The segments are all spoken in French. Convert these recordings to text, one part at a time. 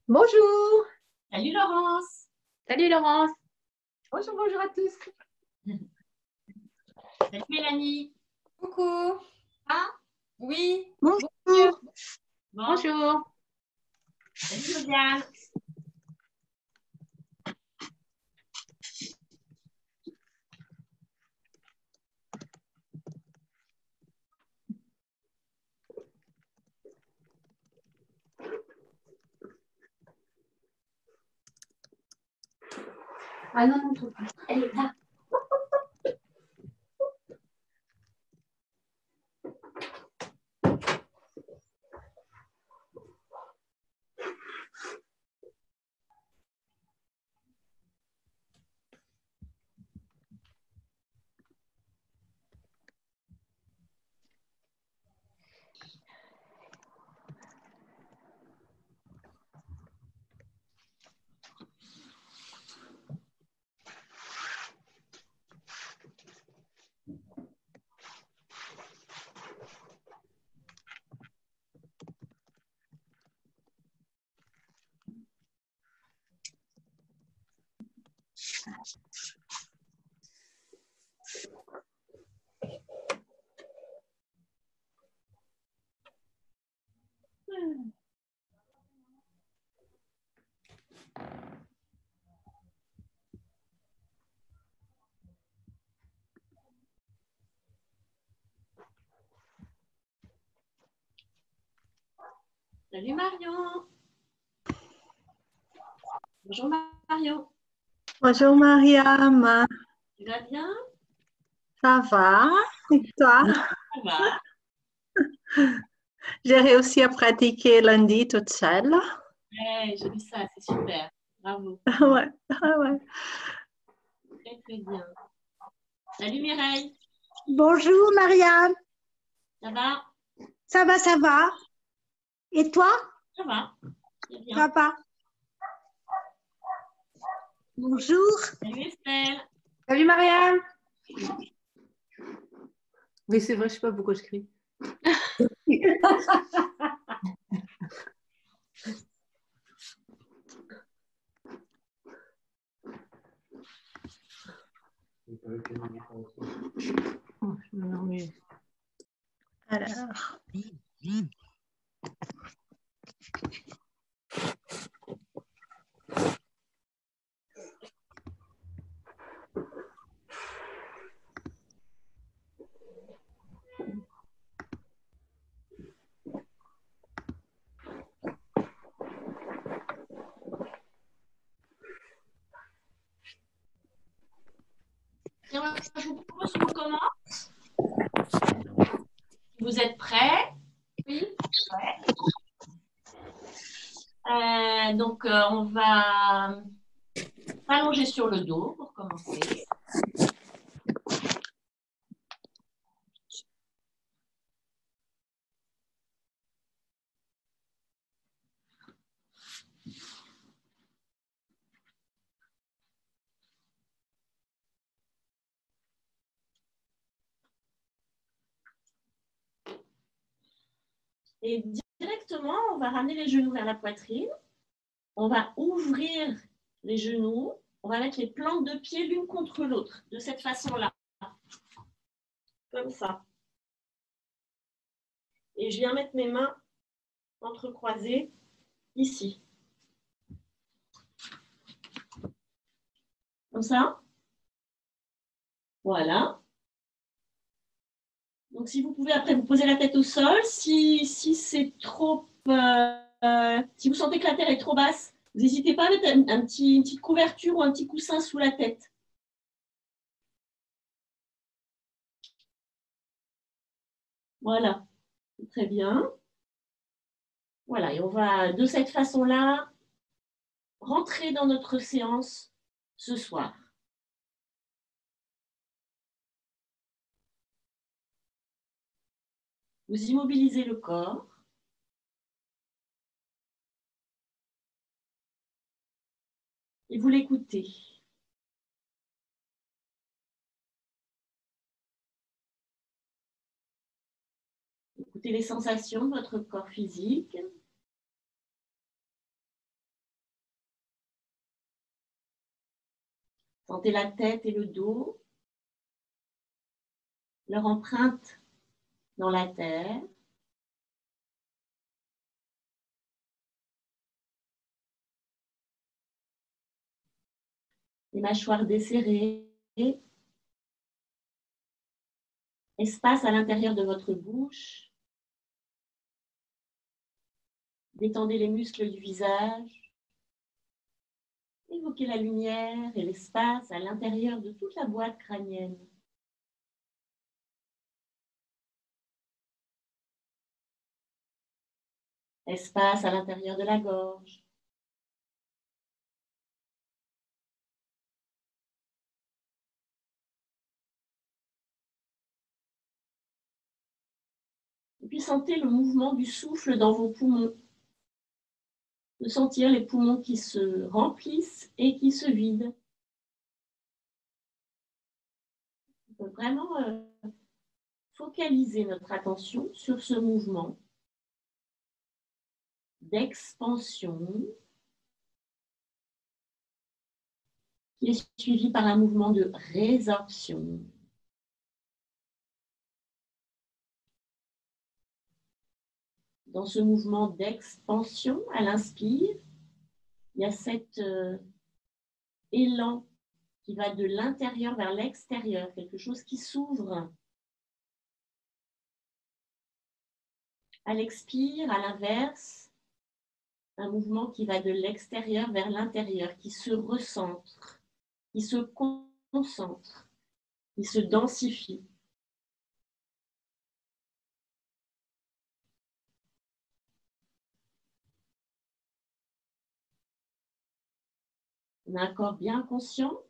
Bonjour, Salut Laurence. Salut Laurence. bonjour, bonjour à tous. Salut Mélanie. Coucou. Ah, Oui. Bonjour. bon. Bonjour. Salut Josiane. Ah non, non, je trouve pas. Elle est là. Salut Marion. Bonjour Marion. Bonjour Mariam, Tu vas bien? ça va? Et toi? Ça va. J'ai réussi à pratiquer lundi toute seule. Ouais, j'ai vu ça, c'est super. Bravo. Ouais, ouais. Très très bien. Salut Mireille. Bonjour Mariam, Ça va? ça va, ça va. Et toi, Ça va. Très bien. ça va? Bonjour. Salut Estelle. Salut Marianne. Oui, c'est vrai, je sais pas pourquoi je crie. Oh, je m'ennuie. Alors, Tiens, je vous propose qu'on commence. Vous êtes prêts? Oui. Ouais. On va s'allonger sur le dos pour commencer. Et directement, on va ramener les genoux vers la poitrine. On va ouvrir les genoux. On va mettre les plantes de pied l'une contre l'autre, de cette façon-là. Comme ça. Et je viens mettre mes mains entrecroisées ici. Comme ça. Voilà. Donc, si vous pouvez après vous poser la tête au sol, si c'est trop, si vous sentez que la terre est trop basse, n'hésitez pas à mettre une petite couverture ou un petit coussin sous la tête. Voilà, très bien. Voilà, et on va de cette façon-là rentrer dans notre séance ce soir. Vous immobilisez le corps. Et vous l'écoutez. Écoutez les sensations de votre corps physique. Sentez la tête et le dos, leur empreinte dans la terre. Les mâchoires desserrées. Espace à l'intérieur de votre bouche. Détendez les muscles du visage. Évoquez la lumière et l'espace à l'intérieur de toute la boîte crânienne. Espace à l'intérieur de la gorge. Et puis sentez le mouvement du souffle dans vos poumons. De sentir les poumons qui se remplissent et qui se vident. On peut vraiment focaliser notre attention sur ce mouvement d'expansion qui est suivi par un mouvement de résorption. Dans ce mouvement d'expansion, à l'inspire, il y a cet élan qui va de l'intérieur vers l'extérieur, quelque chose qui s'ouvre. À l'expire, à l'inverse, un mouvement qui va de l'extérieur vers l'intérieur, qui se recentre, qui se concentre, qui se densifie. On a un corps bien conscient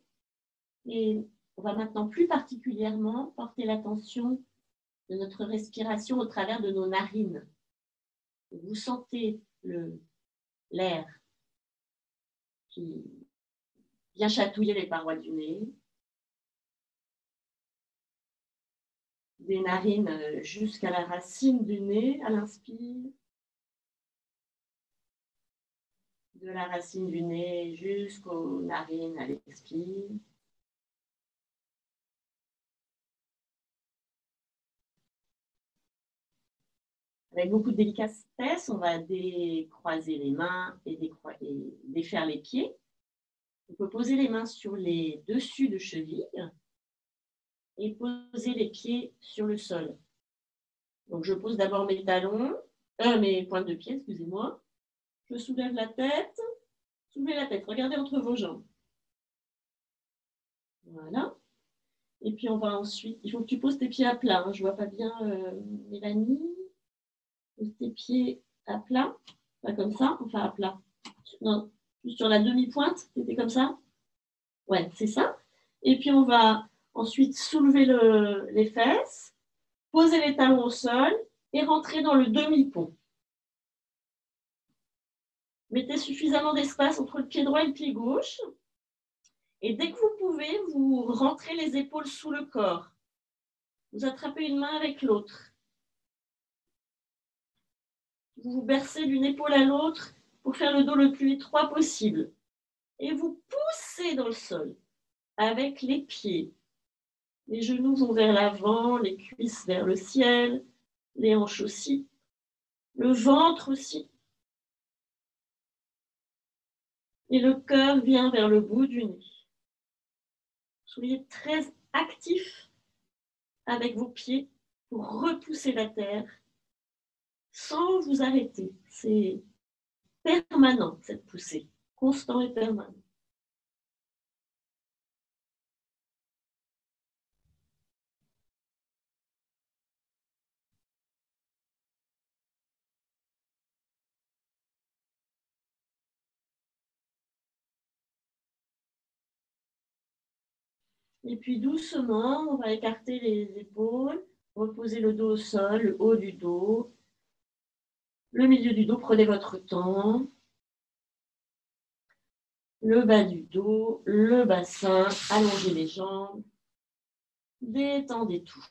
et on va maintenant plus particulièrement porter l'attention de notre respiration au travers de nos narines. Vous sentez l'air qui vient chatouiller les parois du nez, des narines jusqu'à la racine du nez à l'inspire, de la racine du nez jusqu'aux narines à l'expire. Avec beaucoup de délicatesse, on va décroiser les mains et défaire les pieds. On peut poser les mains sur les dessus de cheville et poser les pieds sur le sol. Donc, je pose d'abord mes talons, mes pointes de pied, excusez-moi. Je soulève la tête. Soulevez la tête. Regardez entre vos jambes. Voilà. Et puis, on va ensuite... Il faut que tu poses tes pieds à plat. Hein. Je ne vois pas bien, Mélanie. Pose tes pieds à plat. Pas comme ça, enfin à plat. Non, juste sur la demi-pointe. C'était comme ça. Ouais, c'est ça. Et puis, on va ensuite soulever les fesses, poser les talons au sol et rentrer dans le demi-pont. Mettez suffisamment d'espace entre le pied droit et le pied gauche. Et dès que vous pouvez, vous rentrez les épaules sous le corps. Vous attrapez une main avec l'autre. Vous vous bercez d'une épaule à l'autre pour faire le dos le plus étroit possible. Et vous poussez dans le sol avec les pieds. Les genoux vont vers l'avant, les cuisses vers le ciel, les hanches aussi, le ventre aussi. Et le cœur vient vers le bout du nez. Soyez très actifs avec vos pieds pour repousser la terre sans vous arrêter. C'est permanent, cette poussée, constant et permanent. Et puis doucement, on va écarter les épaules, reposer le dos au sol, le haut du dos, le milieu du dos, prenez votre temps. Le bas du dos, le bassin, allongez les jambes, détendez tout.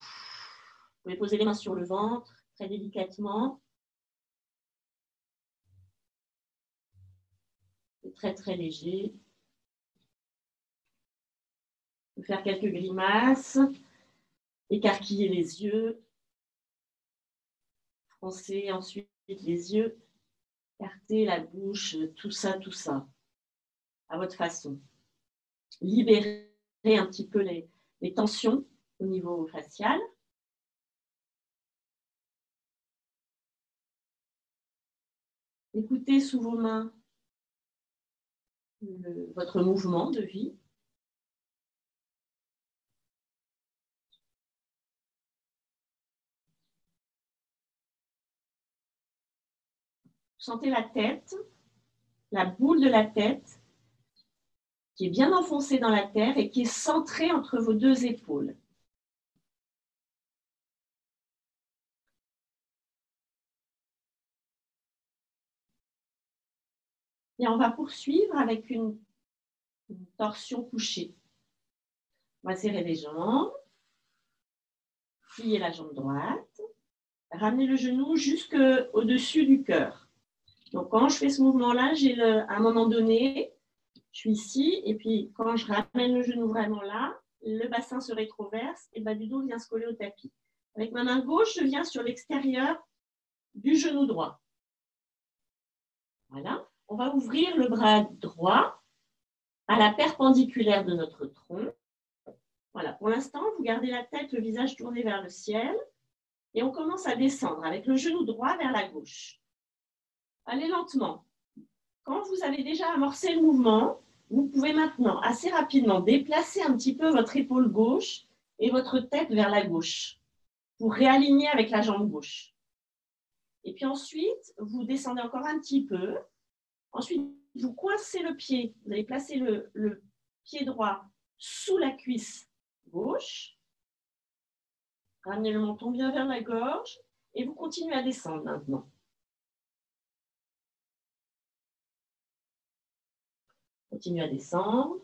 Vous pouvez poser les mains sur le ventre, très délicatement. C'est très très léger. faire quelques grimaces, écarquiller les yeux, froncer ensuite les yeux, écarter la bouche, tout ça, à votre façon. Libérer un petit peu les tensions au niveau facial. Écoutez sous vos mains votre mouvement de vie. Sentez la tête, la boule de la tête qui est bien enfoncée dans la terre et qui est centrée entre vos deux épaules. Et on va poursuivre avec une torsion couchée. On va serrer les jambes, plier la jambe droite, ramener le genou jusqu'au-dessus du cœur. Donc, quand je fais ce mouvement-là, à un moment donné, je suis ici, et puis quand je ramène le genou vraiment là, le bassin se rétroverse et le bas du dos vient se coller au tapis. Avec ma main gauche, je viens sur l'extérieur du genou droit. Voilà. On va ouvrir le bras droit à la perpendiculaire de notre tronc. Voilà. Pour l'instant, vous gardez la tête, le visage tourné vers le ciel, et on commence à descendre avec le genou droit vers la gauche. Allez lentement. Quand vous avez déjà amorcé le mouvement, vous pouvez maintenant assez rapidement déplacer un petit peu votre épaule gauche et votre tête vers la gauche pour réaligner avec la jambe gauche. Et puis ensuite, vous descendez encore un petit peu. Ensuite, vous coincez le pied. Vous allez placer le pied droit sous la cuisse gauche. Ramenez le menton bien vers la gorge et vous continuez à descendre maintenant. Continuez à descendre.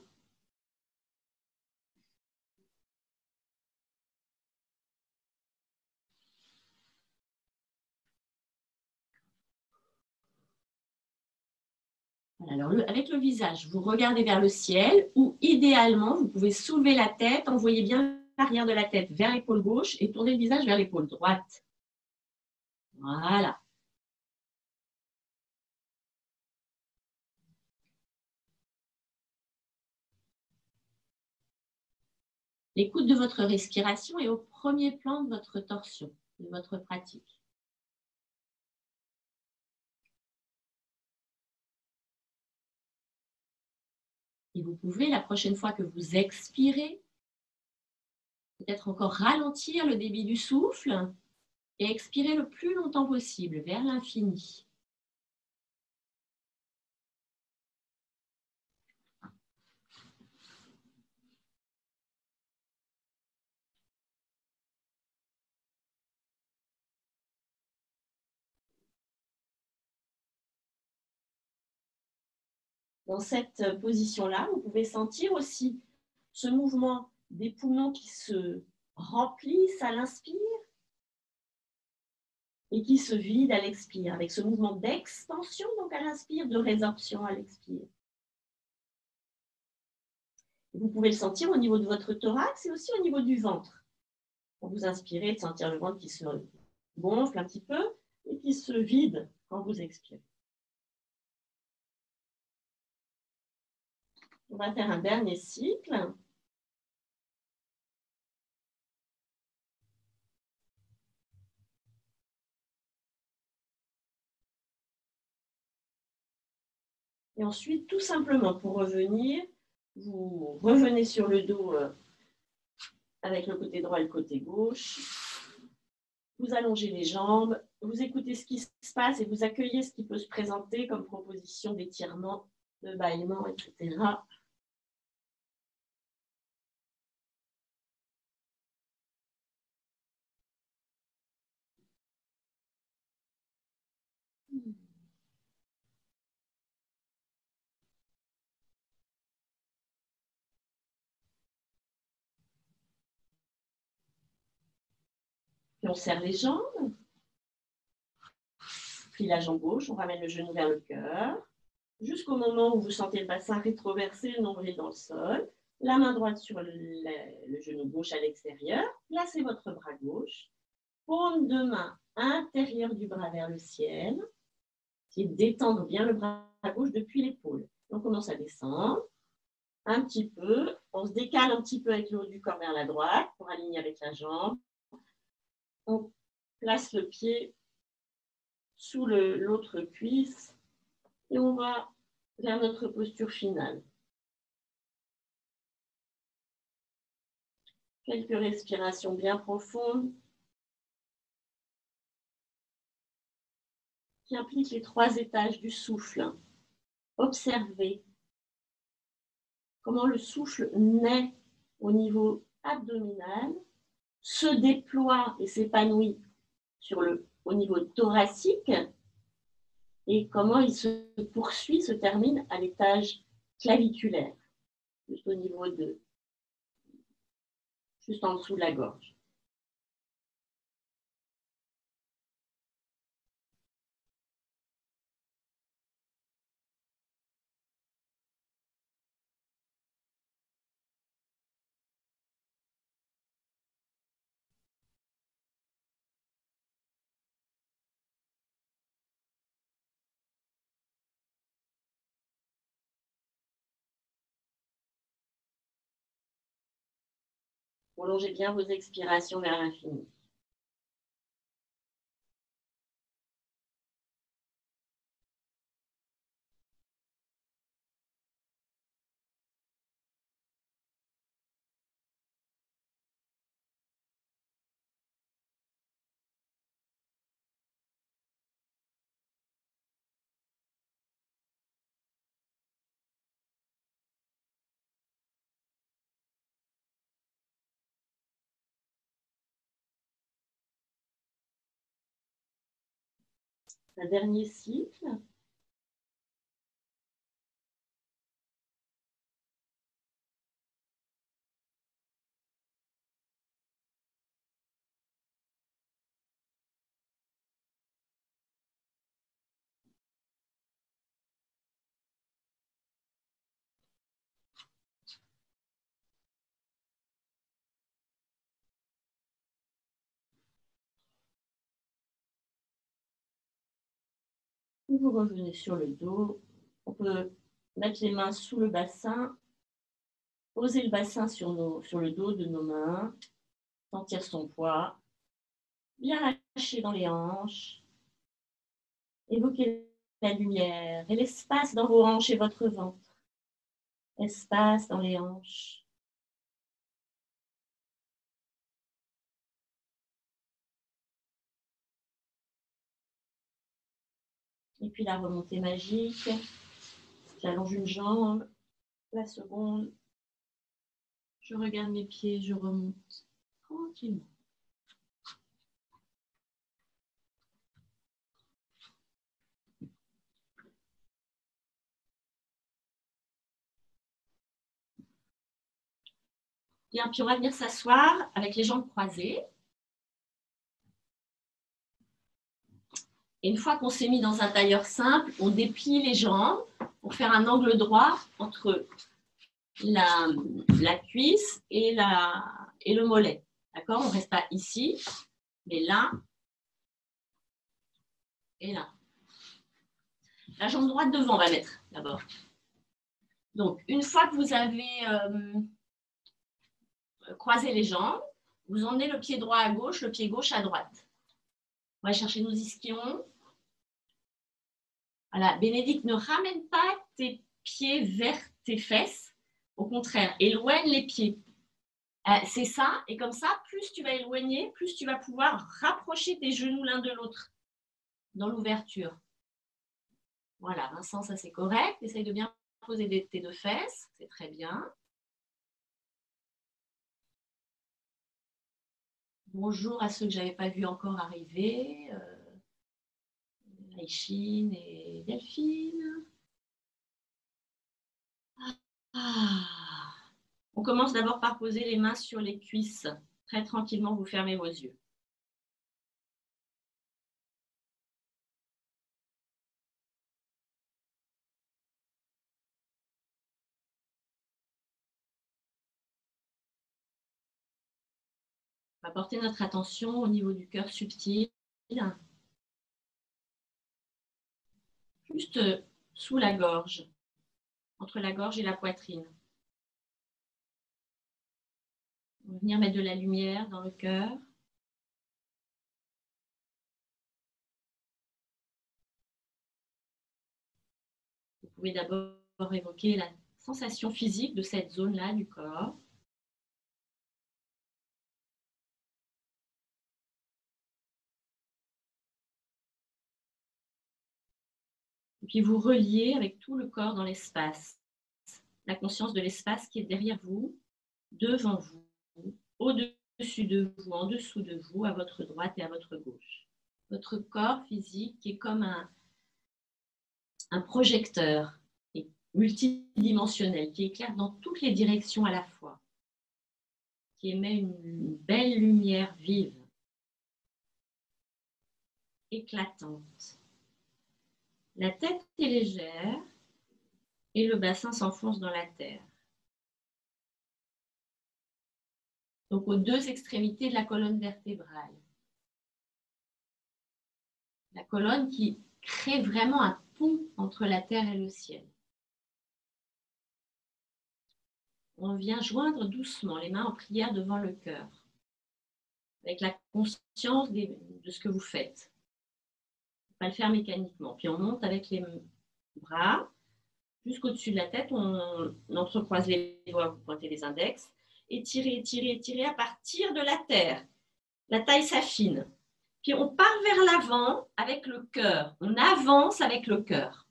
Alors, avec le visage, vous regardez vers le ciel ou idéalement, vous pouvez soulever la tête, envoyer bien l'arrière de la tête vers l'épaule gauche et tourner le visage vers l'épaule droite. Voilà. L'écoute de votre respiration est au premier plan de votre torsion, de votre pratique. Et vous pouvez, la prochaine fois que vous expirez, peut-être encore ralentir le débit du souffle et expirer le plus longtemps possible vers l'infini. Dans cette position-là, vous pouvez sentir aussi ce mouvement des poumons qui se remplissent à l'inspire et qui se vident à l'expire, avec ce mouvement d'expansion donc à l'inspire, de résorption à l'expire. Vous pouvez le sentir au niveau de votre thorax et aussi au niveau du ventre. Quand vous inspirez, de sentir le ventre qui se gonfle un petit peu et qui se vide quand vous expirez. On va faire un dernier cycle. Et ensuite, tout simplement, pour revenir, vous revenez sur le dos avec le côté droit et le côté gauche. Vous allongez les jambes, vous écoutez ce qui se passe et vous accueillez ce qui peut se présenter comme proposition d'étirement, de bâillement, etc. Puis on serre les jambes. Puis la jambe gauche, on ramène le genou vers le cœur. Jusqu'au moment où vous sentez le bassin rétroversé, le nombril dans le sol. La main droite sur le genou gauche à l'extérieur. Placez votre bras gauche. Paume de main intérieure du bras vers le ciel. Essayez de détendre bien le bras gauche depuis l'épaule. On commence à descendre un petit peu. On se décale un petit peu avec le haut du corps vers la droite pour aligner avec la jambe. On place le pied sous l'autre cuisse et on va vers notre posture finale. Quelques respirations bien profondes qui impliquent les 3 étages du souffle. Observez comment le souffle naît au niveau abdominal, se déploie et s'épanouit au niveau thoracique et comment il se poursuit, se termine à l'étage claviculaire, juste au niveau juste en dessous de la gorge. Prolongez bien vos expirations vers l'infini. Un dernier cycle. Vous revenez sur le dos. On peut mettre les mains sous le bassin, poser le bassin sur le dos de nos mains, sentir son poids, bien lâcher dans les hanches. Évoquez la lumière et l'espace dans vos hanches et votre ventre. Espace dans les hanches. Et puis la remontée magique. J'allonge une jambe, la seconde. Je regarde mes pieds, je remonte tranquillement. Bien, puis on va venir s'asseoir avec les jambes croisées. Et une fois qu'on s'est mis dans un tailleur simple, on déplie les jambes pour faire un angle droit entre la cuisse et le mollet. D'accord? On ne reste pas ici, mais là et là. La jambe droite devant, on va mettre d'abord. Donc, une fois que vous avez croisé les jambes, vous emmenez le pied droit à gauche, le pied gauche à droite. On va chercher nos ischions. Voilà, Bénédicte, ne ramène pas tes pieds vers tes fesses. Au contraire, éloigne les pieds. C'est ça, et comme ça, plus tu vas éloigner, plus tu vas pouvoir rapprocher tes genoux l'un de l'autre dans l'ouverture. Voilà, Vincent, ça c'est correct. Essaye de bien poser tes 2 fesses, c'est très bien. Bonjour à ceux que je n'avais pas vus encore arriver. Aïchine et Delphine. On commence d'abord par poser les mains sur les cuisses. Très tranquillement, vous fermez vos yeux. On va porter notre attention au niveau du cœur subtil, juste sous la gorge, entre la gorge et la poitrine. On va venir mettre de la lumière dans le cœur. Vous pouvez d'abord évoquer la sensation physique de cette zone-là du corps. Et puis vous reliez avec tout le corps dans l'espace. La conscience de l'espace qui est derrière vous, devant vous, au-dessus de vous, en dessous de vous, à votre droite et à votre gauche. Votre corps physique qui est comme un projecteur multidimensionnel qui éclaire dans toutes les directions à la fois, qui émet une belle lumière vive, éclatante. La tête est légère et le bassin s'enfonce dans la terre. Donc aux deux extrémités de la colonne vertébrale. La colonne qui crée vraiment un pont entre la terre et le ciel. On vient joindre doucement les mains en prière devant le cœur, avec la conscience de ce que vous faites. On ne peut pas le faire mécaniquement. Puis on monte avec les bras jusqu'au-dessus de la tête, on entrecroise les doigts, vous pointez les index, étirez, étirez, étirez à partir de la terre. La taille s'affine. Puis on part vers l'avant avec le cœur. On avance avec le cœur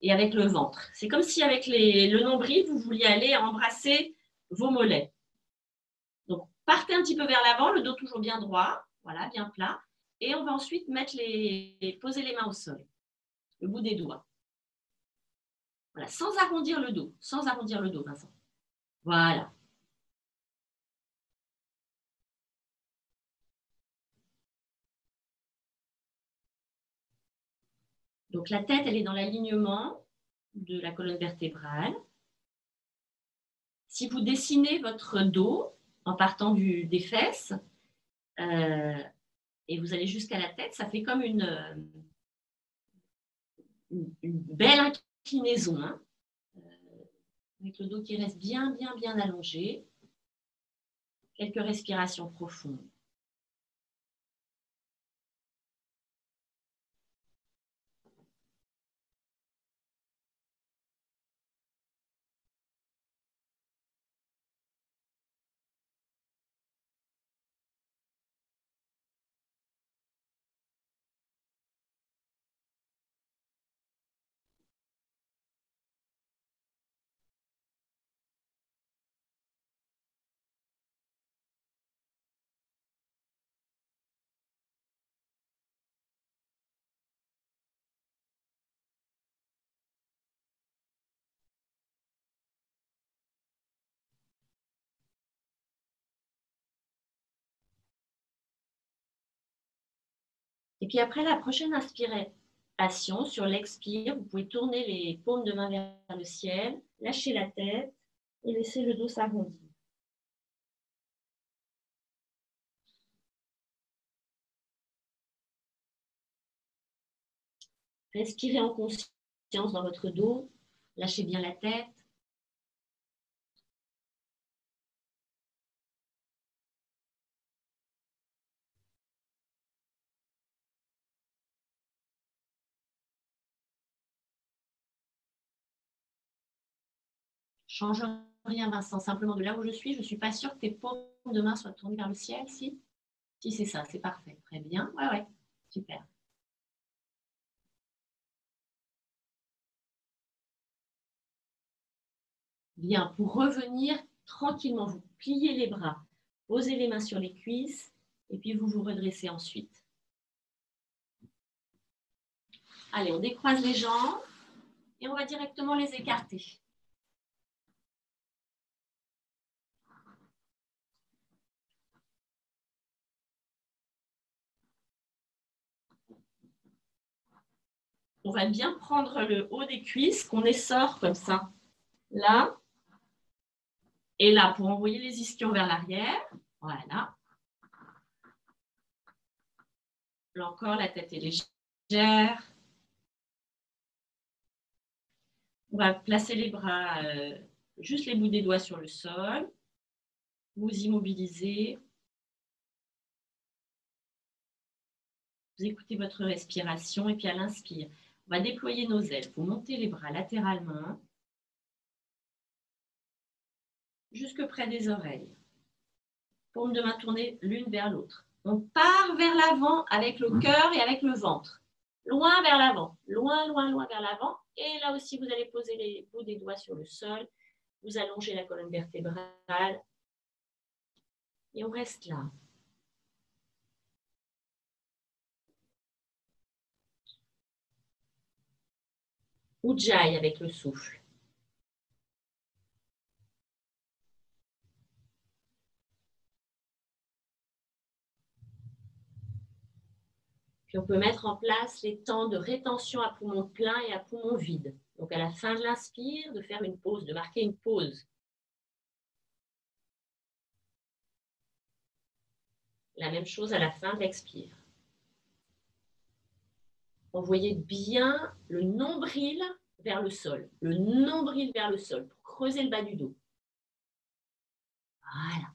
et avec le ventre. C'est comme si avec le nombril, vous vouliez aller embrasser vos mollets. Donc, partez un petit peu vers l'avant, le dos toujours bien droit, voilà, bien plat. Et on va ensuite poser les mains au sol, le bout des doigts. Voilà, sans arrondir le dos, Vincent. Voilà. Donc, la tête, elle est dans l'alignement de la colonne vertébrale. Si vous dessinez votre dos en partant des fesses et vous allez jusqu'à la tête, ça fait comme une belle inclinaison, hein, avec le dos qui reste bien, bien, bien allongé. Quelques respirations profondes. Et puis après la prochaine inspiration, sur l'expire, vous pouvez tourner les paumes de main vers le ciel, lâcher la tête et laisser le dos s'arrondir. Respirez en conscience dans votre dos, lâchez bien la tête. Change rien, Vincent. Simplement de là où je suis pas sûre que tes paumes de main soient tournées vers le ciel. Si, c'est ça, c'est parfait. Très bien. Ouais, super. Bien, pour revenir tranquillement, vous pliez les bras, posez les mains sur les cuisses et puis vous vous redressez ensuite. Allez, on décroise les jambes et on va directement les écarter. On va bien prendre le haut des cuisses, qu'on essore comme ça, là et là, pour envoyer les ischions vers l'arrière. Voilà. Là encore, la tête est légère. On va placer les bras, juste les bouts des doigts sur le sol. Vous immobilisez. Vous écoutez votre respiration et puis à l'inspire, on va déployer nos ailes. Vous montez les bras latéralement jusque près des oreilles. Paume de main tournée l'une vers l'autre. On part vers l'avant avec le cœur et avec le ventre. Loin vers l'avant, loin, loin, loin vers l'avant. Et là aussi, vous allez poser les bouts des doigts sur le sol. Vous allongez la colonne vertébrale. Et on reste là. Ujjayi avec le souffle. Puis on peut mettre en place les temps de rétention à poumon plein et à poumon vide. Donc à la fin de l'inspire, de faire une pause, de marquer une pause. La même chose à la fin de l'expire. Envoyez bien le nombril vers le sol. Le nombril vers le sol pour creuser le bas du dos. Voilà.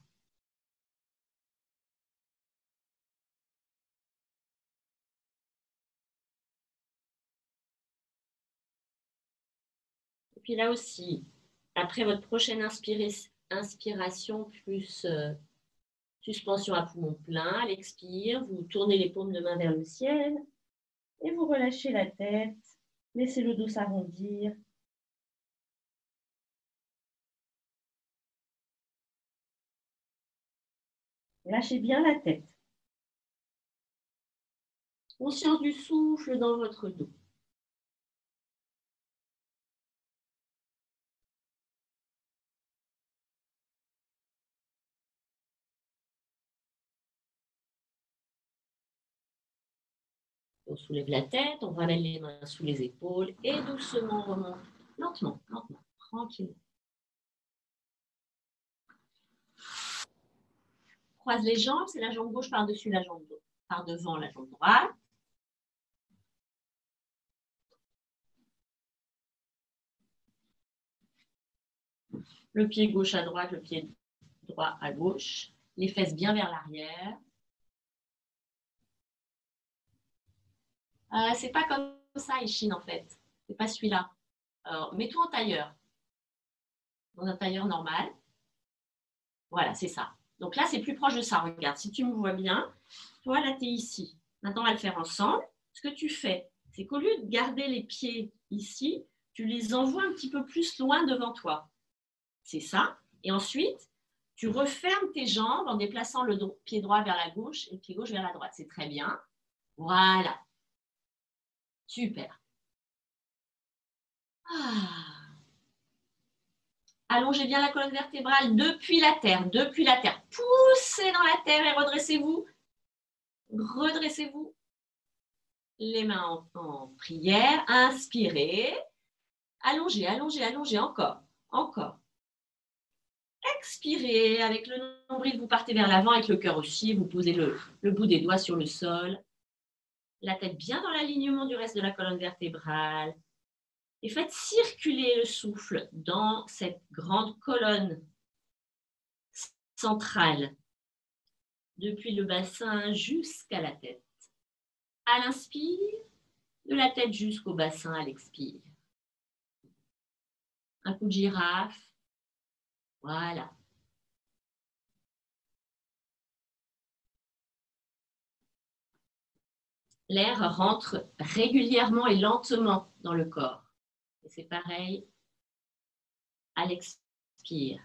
Et puis là aussi, après votre prochaine inspiration plus suspension à poumon plein, à l'expire, vous tournez les paumes de main vers le ciel et vous relâchez la tête. Laissez le dos s'arrondir. Lâchez bien la tête. Conscience du souffle dans votre dos. On soulève la tête, on ramène les mains sous les épaules et doucement on remonte, lentement, lentement, tranquillement. Croise les jambes, c'est la jambe gauche par-dessus la jambe droite, par devant la jambe droite. Le pied gauche à droite, le pied droit à gauche. Les fesses bien vers l'arrière. C'est pas comme ça, Ishin, en fait. C'est pas celui-là. Alors, mets-toi en tailleur. Dans un tailleur normal. Voilà, c'est ça. Donc là, c'est plus proche de ça. Regarde, si tu me vois bien, toi, là, tu es ici. Maintenant, on va le faire ensemble. Ce que tu fais, c'est qu'au lieu de garder les pieds ici, tu les envoies un petit peu plus loin devant toi. C'est ça. Et ensuite, tu refermes tes jambes en déplaçant le pied droit vers la gauche et le pied gauche vers la droite. C'est très bien. Voilà. Super. Allongez bien la colonne vertébrale depuis la terre. Depuis la terre. Poussez dans la terre et redressez-vous. Redressez-vous. Les mains en prière. Inspirez. Allongez, allongez, allongez. Encore. Encore. Expirez. Avec le nombril, vous partez vers l'avant avec le cœur aussi. Vous posez le bout des doigts sur le sol. La tête bien dans l'alignement du reste de la colonne vertébrale. Et faites circuler le souffle dans cette grande colonne centrale, depuis le bassin jusqu'à la tête. À l'inspire, de la tête jusqu'au bassin à l'expire. Un coup de girafe. Voilà. L'air rentre régulièrement et lentement dans le corps. Et c'est pareil à l'expire.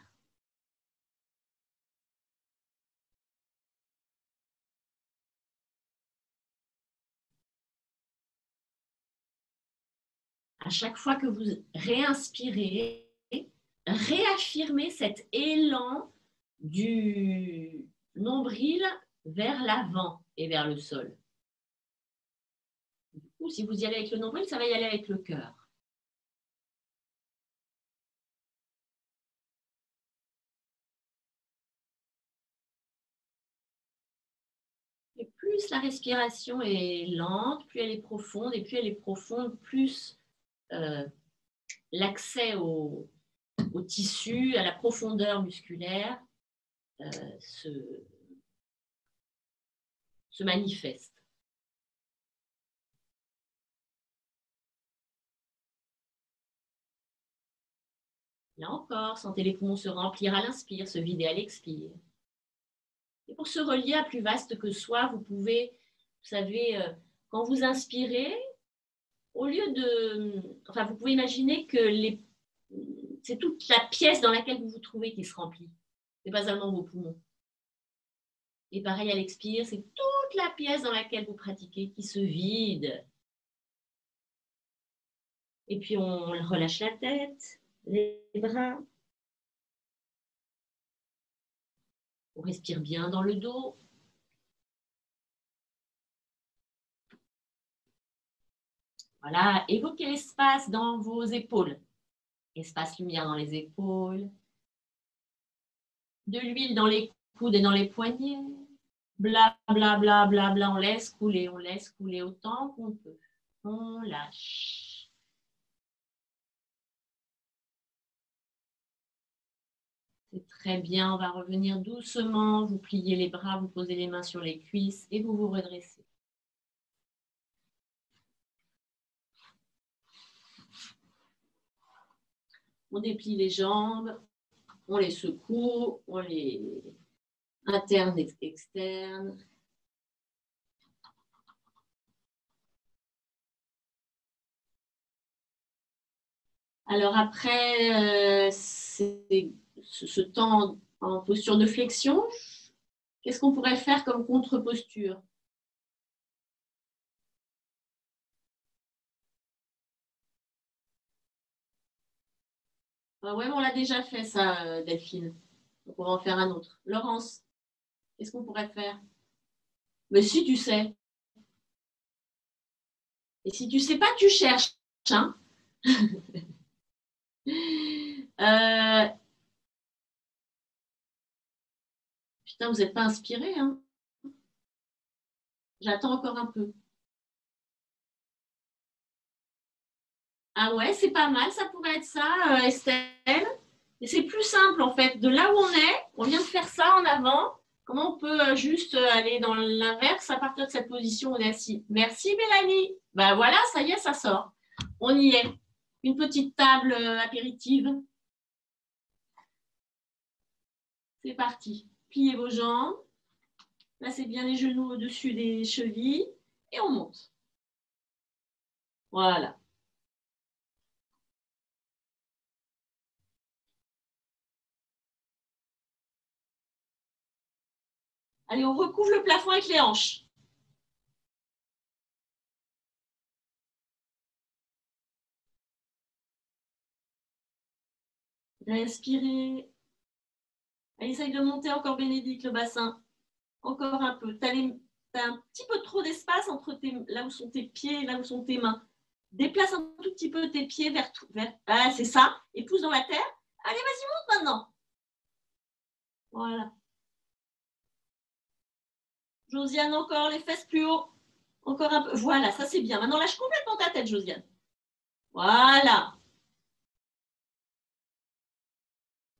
À chaque fois que vous réinspirez, réaffirmez cet élan du nombril vers l'avant et vers le sol. Du coup, si vous y allez avec le nombril, ça va y aller avec le cœur. Et plus plus la respiration est lente, plus elle est profonde, et plus elle est profonde, plus l'accès au tissu, à la profondeur musculaire se manifeste. Là encore, sentez les poumons se remplir à l'inspire, se vider à l'expire. Et pour se relier à plus vaste que soi, vous pouvez, vous savez, quand vous inspirez, au lieu de... Enfin, vous pouvez imaginer que c'est toute la pièce dans laquelle vous vous trouvez qui se remplit. Ce n'est pas seulement vos poumons. Et pareil à l'expire, c'est toute la pièce dans laquelle vous pratiquez qui se vide. Et puis on relâche la tête, les bras. On respire bien dans le dos. Voilà, évoquez l'espace dans vos épaules. Espace lumière dans les épaules. De l'huile dans les coudes et dans les poignets. Bla, bla, bla, bla, bla. On laisse couler autant qu'on peut. On lâche. C'est très bien. On va revenir doucement. Vous pliez les bras, vous posez les mains sur les cuisses et vous vous redressez. On déplie les jambes, on les secoue, on les interne et externe. Alors après ce temps en posture de flexion, qu'est-ce qu'on pourrait faire comme contre-posture? Oui, on l'a déjà fait ça, Delphine. Donc on va en faire un autre. Laurence, qu'est-ce qu'on pourrait faire? Mais si tu sais. Et si tu ne sais pas, tu cherches. Hein. Putain, vous n'êtes pas inspiré. Hein. J'attends encore un peu. Ah ouais, c'est pas mal, ça pourrait être ça, Estelle. Et c'est plus simple en fait. De là où on vient de faire ça en avant. Comment on peut juste aller dans l'inverse à partir de cette position où on est assis? Merci Mélanie. Ben voilà, ça y est, ça sort. On y est. Une petite table apéritive. C'est parti. Pliez vos jambes. Placez bien les genoux au-dessus des chevilles et on monte. Voilà. Allez, on recouvre le plafond avec les hanches. Respirez. Essaye de monter encore, Bénédicte, le bassin. Encore un peu. Tu as un petit peu trop d'espace entre là où sont tes pieds et là où sont tes mains. Déplace un tout petit peu tes pieds vers ah, c'est ça. Et pousse dans la terre. Allez, vas-y, monte maintenant. Voilà. Josiane, encore les fesses plus haut. Encore un peu. Voilà, ça c'est bien. Maintenant, lâche complètement ta tête, Josiane. Voilà.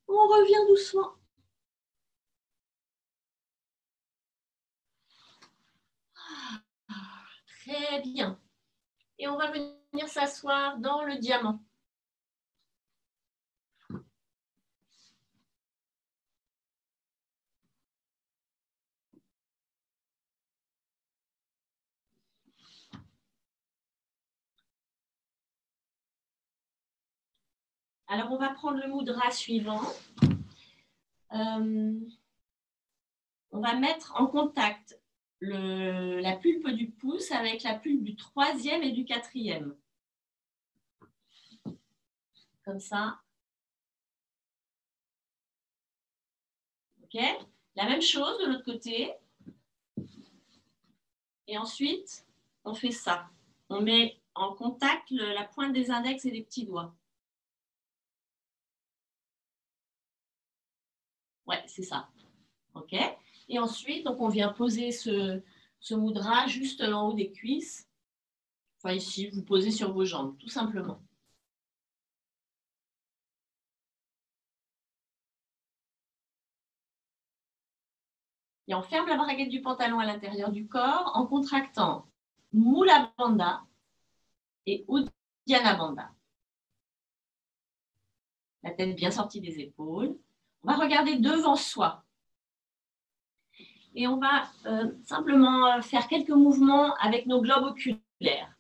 On revient doucement. Très bien. Et on va venir s'asseoir dans le diamant. Alors, on va prendre le mudra suivant. On va mettre en contact la pulpe du pouce avec la pulpe du 3e et du 4e. Comme ça. OK. La même chose de l'autre côté. Et ensuite, on fait ça. On met en contact la pointe des index et des petits doigts. Ouais, c'est ça. OK. Et ensuite, donc on vient poser ce mudra juste en haut des cuisses. Enfin ici, vous posez sur vos jambes, tout simplement. Et on ferme la braguette du pantalon à l'intérieur du corps en contractant Mula Bandha et Uddiyana Bandha. La tête bien sortie des épaules. On va regarder devant soi. Et on va simplement faire quelques mouvements avec nos globes oculaires.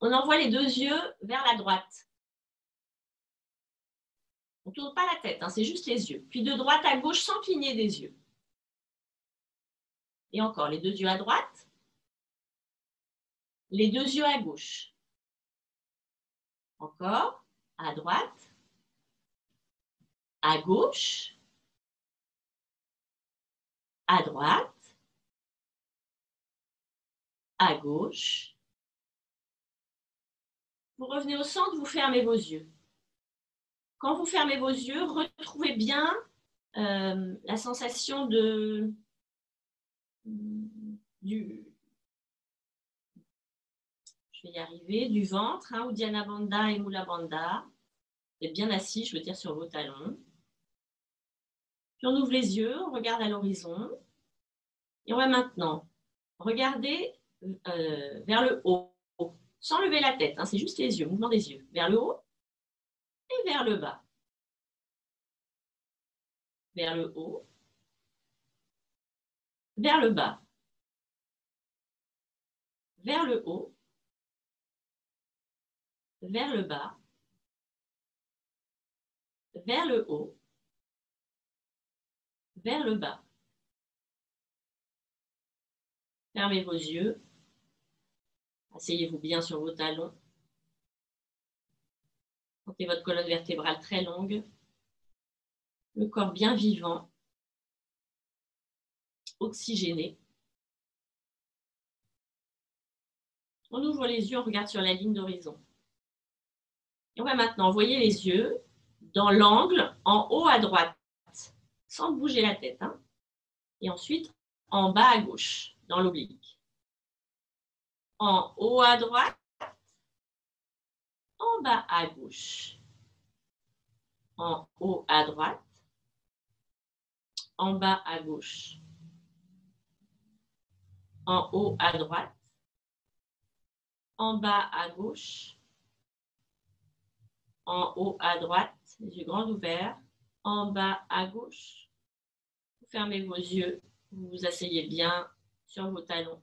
On envoie les deux yeux vers la droite. On ne tourne pas la tête, hein, c'est juste les yeux. Puis de droite à gauche sans cligner des yeux. Et encore, les deux yeux à droite. Les deux yeux à gauche. Encore, à droite. À gauche. À droite. À gauche. Vous revenez au centre, vous fermez vos yeux. Quand vous fermez vos yeux, retrouvez bien la sensation je vais y arriver, du ventre, hein, Uddiyana Bandha et Mula Bandha. Vous êtes bien assis, je veux dire, sur vos talons. Puis on ouvre les yeux, on regarde à l'horizon. Et on va maintenant regarder vers le haut, sans lever la tête, hein, c'est juste les yeux, mouvement des yeux. Vers le haut et vers le bas. Vers le haut, vers le bas. Vers le haut, vers le bas. Vers le haut, vers le bas. Fermez vos yeux. Asseyez-vous bien sur vos talons. Sentez votre colonne vertébrale très longue. Le corps bien vivant, oxygéné. On ouvre les yeux, on regarde sur la ligne d'horizon. Et on va maintenant envoyer les yeux dans l'angle en haut à droite, sans bouger la tête. Hein. Et ensuite, en bas à gauche, dans l'oblique. En haut à droite, en bas à gauche. En haut à droite, en bas à gauche. En haut à droite, en bas à gauche. En haut à droite, les yeux grands ouverts. En bas à gauche. Vous fermez vos yeux, vous vous asseyez bien sur vos talons.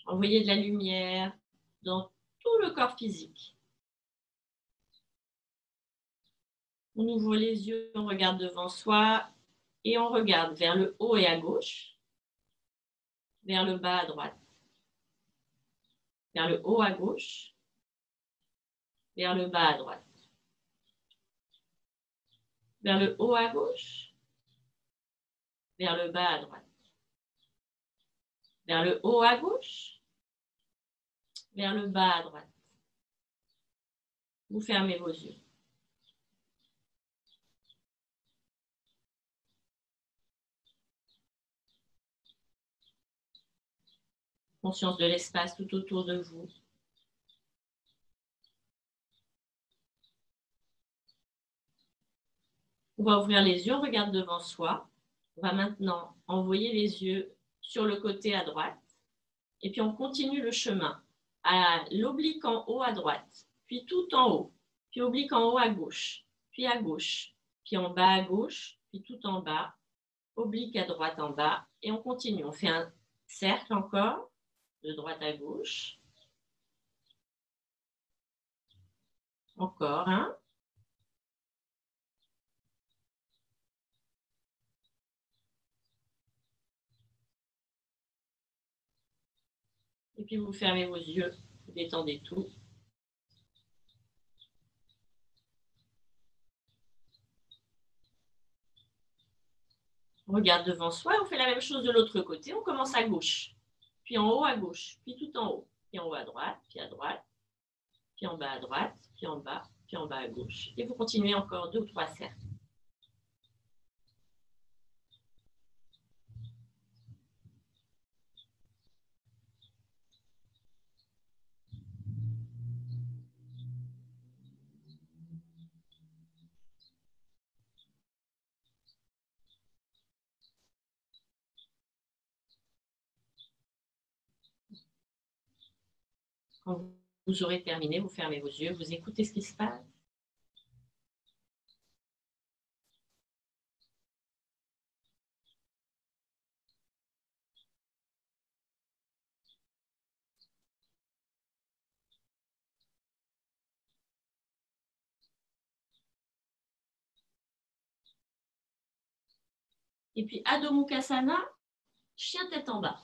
Envoyez de la lumière dans tout le corps physique. On ouvre les yeux, on regarde devant soi et on regarde vers le haut et à gauche, vers le bas à droite, vers le haut à gauche, vers le bas à droite, vers le haut à gauche, vers le bas à droite, vers le haut à gauche, vers le bas à droite. Vous fermez vos yeux. Conscience de l'espace tout autour de vous. On va ouvrir les yeux, on regarde devant soi. On va maintenant envoyer les yeux sur le côté à droite. Et puis on continue le chemin à l'oblique en haut à droite, puis tout en haut, puis oblique en haut à gauche, puis en bas à gauche, puis tout en bas, oblique à droite en bas. Et on continue, on fait un cercle encore, de droite à gauche. Encore un. Et puis vous fermez vos yeux, vous détendez tout. On regarde devant soi, on fait la même chose de l'autre côté. On commence à gauche, puis en haut à gauche, puis tout en haut, puis en haut à droite, puis en bas à droite, puis en bas à gauche. Et vous continuez encore 2 ou 3 cercles. Quand vous aurez terminé, vous fermez vos yeux, vous écoutez ce qui se passe. Et puis, Adho Mukha, chien tête en bas.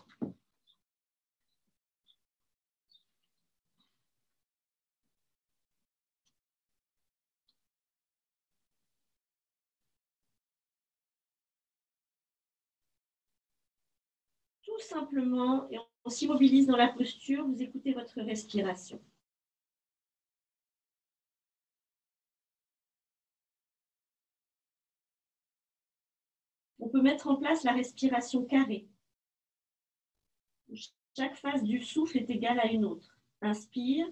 Tout simplement, et on s'immobilise dans la posture, vous écoutez votre respiration. On peut mettre en place la respiration carrée. Chaque phase du souffle est égale à une autre. Inspire,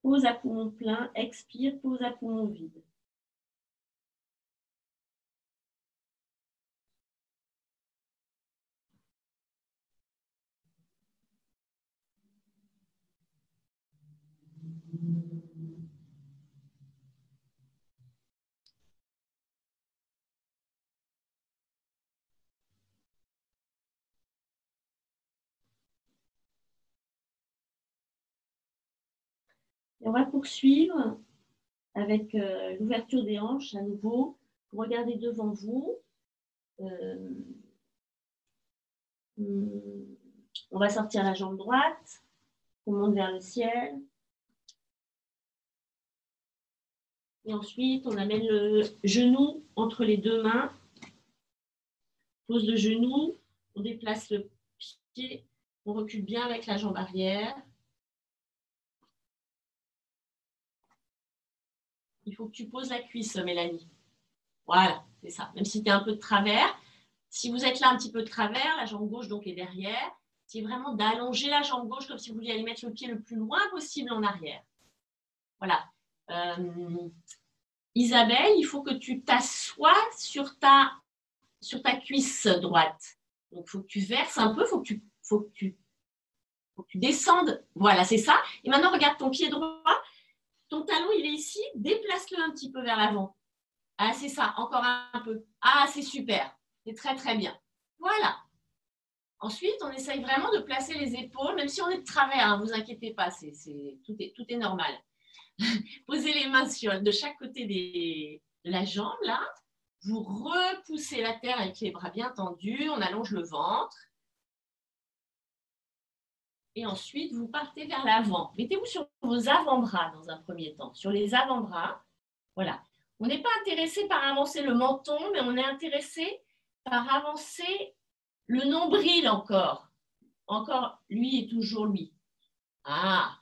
pause à poumon plein, expire, pause à poumon vide. Et on va poursuivre avec l'ouverture des hanches à nouveau. Vous regardez devant vous. On va sortir la jambe droite. On monte vers le ciel. Et ensuite, on amène le genou entre les deux mains. Pose le genou. On déplace le pied. On recule bien avec la jambe arrière. Il faut que tu poses la cuisse, Mélanie. Voilà, c'est ça. Même si tu es un peu de travers. Si vous êtes là un petit peu de travers, la jambe gauche donc est derrière. C'est vraiment d'allonger la jambe gauche comme si vous vouliez aller mettre le pied le plus loin possible en arrière. Voilà. Isabelle, il faut que tu t'assoies sur ta cuisse droite. Donc, il faut que tu verses un peu, il faut que tu descendes. Voilà, c'est ça. Et maintenant, regarde ton pied droit. Ton talon, il est ici. Déplace-le un petit peu vers l'avant. Ah, c'est ça. Encore un peu. Ah, c'est super. C'est très, très bien. Voilà. Ensuite, on essaye vraiment de placer les épaules, même si on est de travers, ne vous inquiétez pas, tout est normal. Posez les mains de chaque côté de la jambe, là. Vous repoussez la terre avec les bras bien tendus. On allonge le ventre. Et ensuite, vous partez vers l'avant. Mettez-vous sur vos avant-bras dans un premier temps. Sur les avant-bras. Voilà. On n'est pas intéressé par avancer le menton, mais on est intéressé par avancer le nombril encore. Encore, lui et toujours lui. Ah.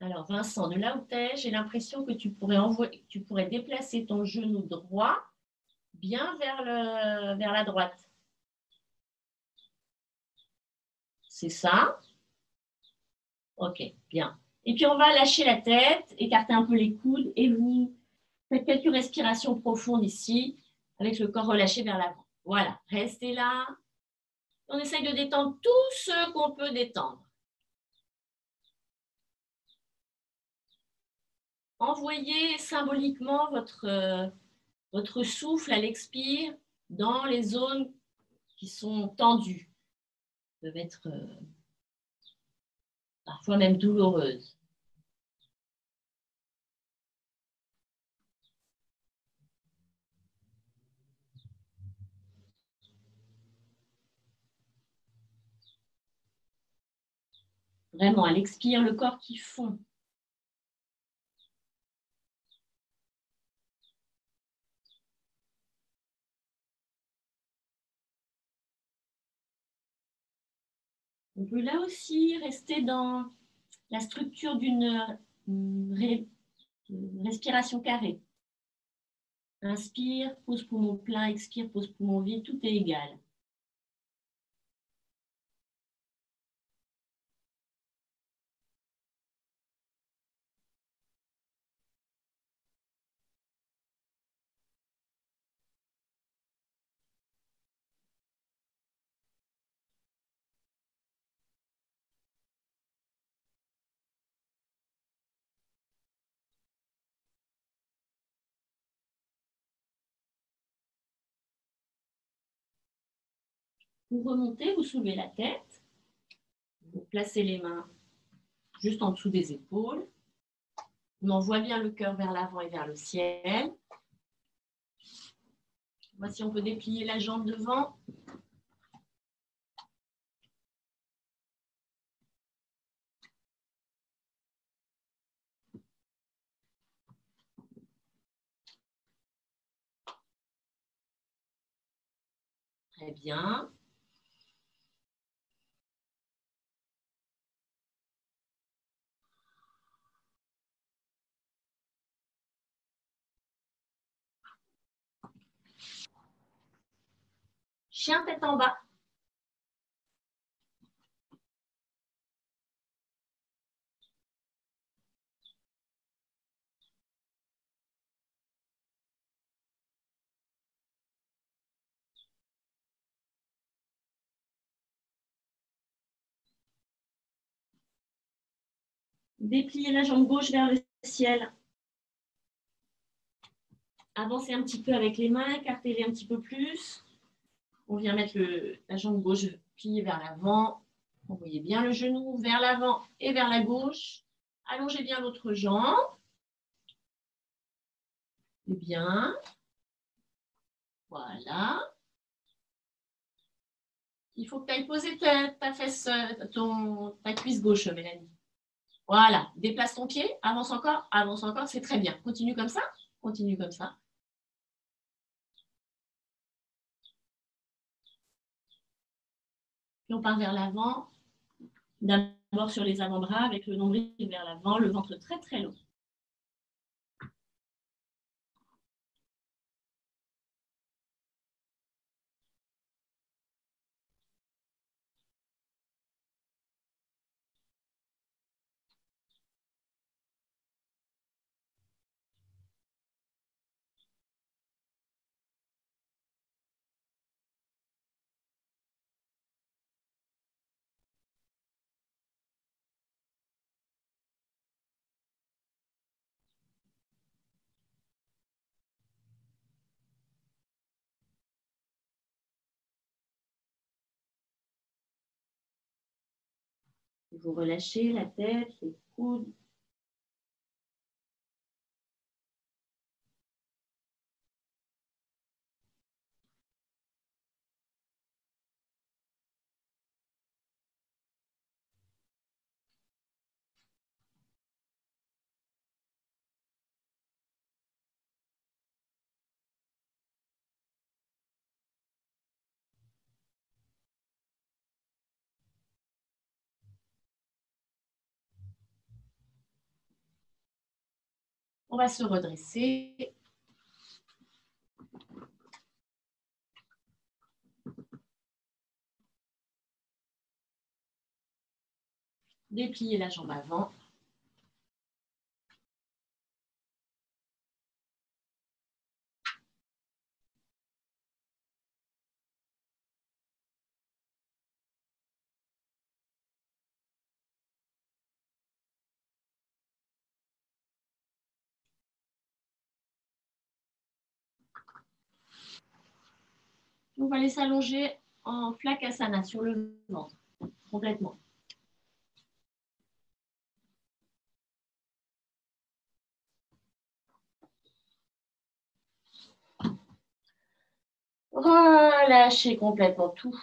Alors, Vincent, de là où tu es, j'ai l'impression que tu pourrais déplacer ton genou droit bien vers la droite. C'est ça? Ok, bien. Et puis, on va lâcher la tête, écarter un peu les coudes et vous faites quelques respirations profondes ici avec le corps relâché vers l'avant. Voilà, restez là. On essaye de détendre tout ce qu'on peut détendre. Envoyez symboliquement votre souffle à l'expire dans les zones qui sont tendues. Peuvent être parfois même douloureuses. Vraiment, à l'expire, le corps qui fond. On peut là aussi rester dans la structure d'une respiration carrée. Inspire, pose poumon plein, expire, pose poumon vide, tout est égal. Vous remontez, vous soulevez la tête. Vous placez les mains juste en dessous des épaules. On envoie bien le cœur vers l'avant et vers le ciel. Voici, on peut déplier la jambe devant. Très bien. Chien tête en bas. Dépliez la jambe gauche vers le ciel. Avancez un petit peu avec les mains, écartez-les un petit peu plus. On vient mettre la jambe gauche pliée vers l'avant. Envoyez bien le genou vers l'avant et vers la gauche. Allongez bien l'autre jambe. Et bien. Voilà. Il faut que tu ailles poser ta fesse, ta cuisse gauche, Mélanie. Voilà. Déplace ton pied. Avance encore, c'est très bien. Continue comme ça. Continue comme ça. Puis on part vers l'avant. D'abord sur les avant-bras avec le nombril vers l'avant, le ventre très très long. Vous relâchez la tête, les coudes. On va se redresser. Déplier la jambe avant. On va aller s'allonger en Flakasana sur le ventre, complètement. Relâchez complètement tout.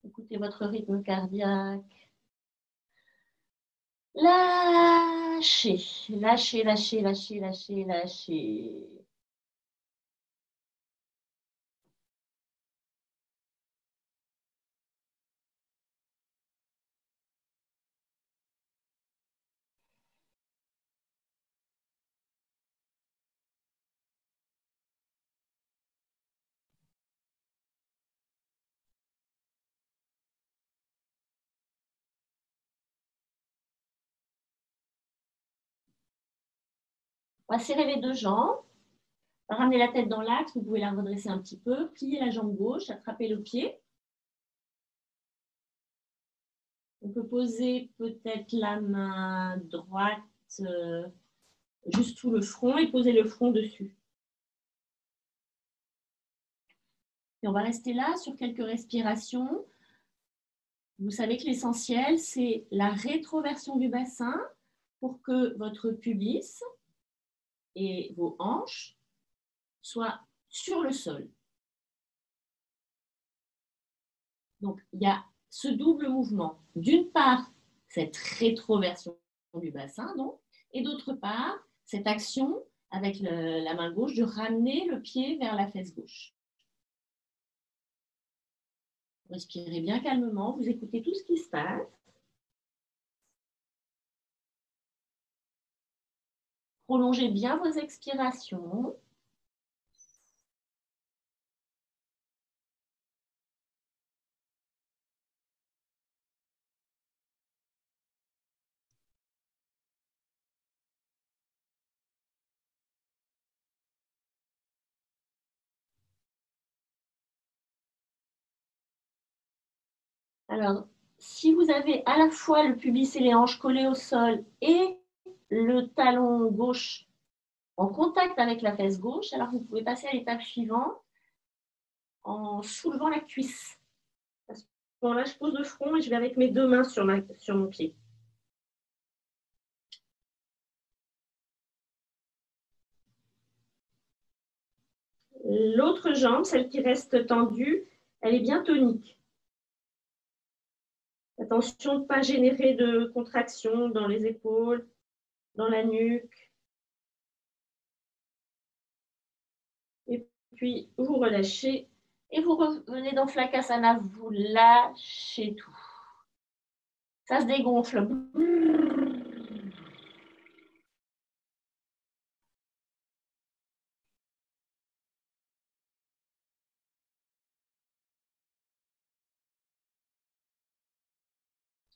Écoutez votre rythme cardiaque. Lâchez, lâchez, lâchez, lâchez, lâchez, lâchez. On va serrer les deux jambes. Ramenez la tête dans l'axe, vous pouvez la redresser un petit peu. Pliez la jambe gauche, attrapez le pied. On peut poser peut-être la main droite juste sous le front et posez le front dessus. Et on va rester là sur quelques respirations. Vous savez que l'essentiel, c'est la rétroversion du bassin pour que votre pubis et vos hanches soient sur le sol. Donc, il y a ce double mouvement. D'une part, cette rétroversion du bassin, donc, et d'autre part, cette action avec la main gauche de ramener le pied vers la fesse gauche. Respirez bien calmement, vous écoutez tout ce qui se passe. Prolongez bien vos expirations. Alors, si vous avez à la fois le pubis et les hanches collés au sol et le talon gauche en contact avec la fesse gauche, alors vous pouvez passer à l'étape suivante en soulevant la cuisse. À ce moment-là, je pose le front et je vais avec mes deux mains sur mon pied. L'autre jambe, celle qui reste tendue, elle est bien tonique. Attention de ne pas générer de contraction dans les épaules, dans la nuque. Et puis, vous relâchez et vous revenez dans Flakasana. Vous lâchez tout. Ça se dégonfle.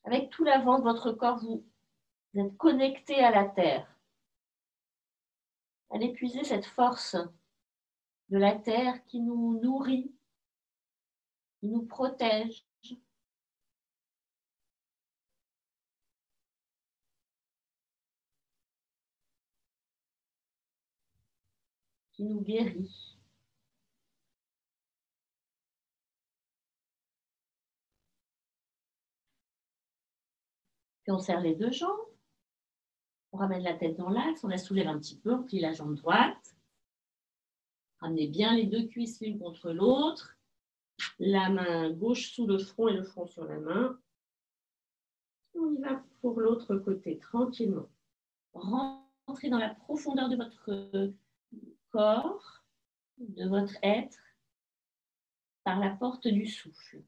Avec tout l'avant de votre corps, vous êtes connecté à la terre. Allez puiser cette force de la terre qui nous nourrit, qui nous protège. Qui nous guérit. Puis on serre les deux jambes. On ramène la tête dans l'axe, on la soulève un petit peu, on plie la jambe droite. Ramenez bien les deux cuisses l'une contre l'autre. La main gauche sous le front et le front sur la main. On y va pour l'autre côté, tranquillement. Rentrez dans la profondeur de votre corps, de votre être, par la porte du souffle.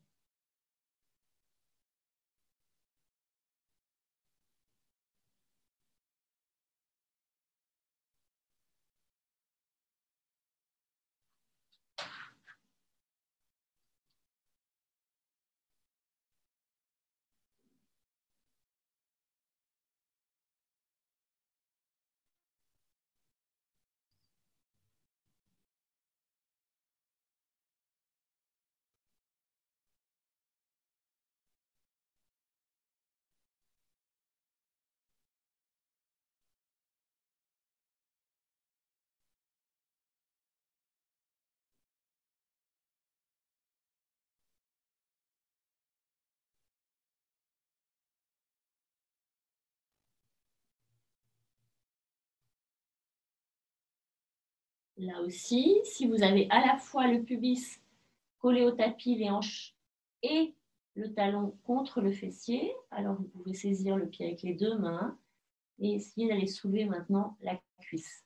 Là aussi, si vous avez à la fois le pubis collé au tapis, les hanches et le talon contre le fessier, alors vous pouvez saisir le pied avec les deux mains et essayer d'aller soulever maintenant la cuisse.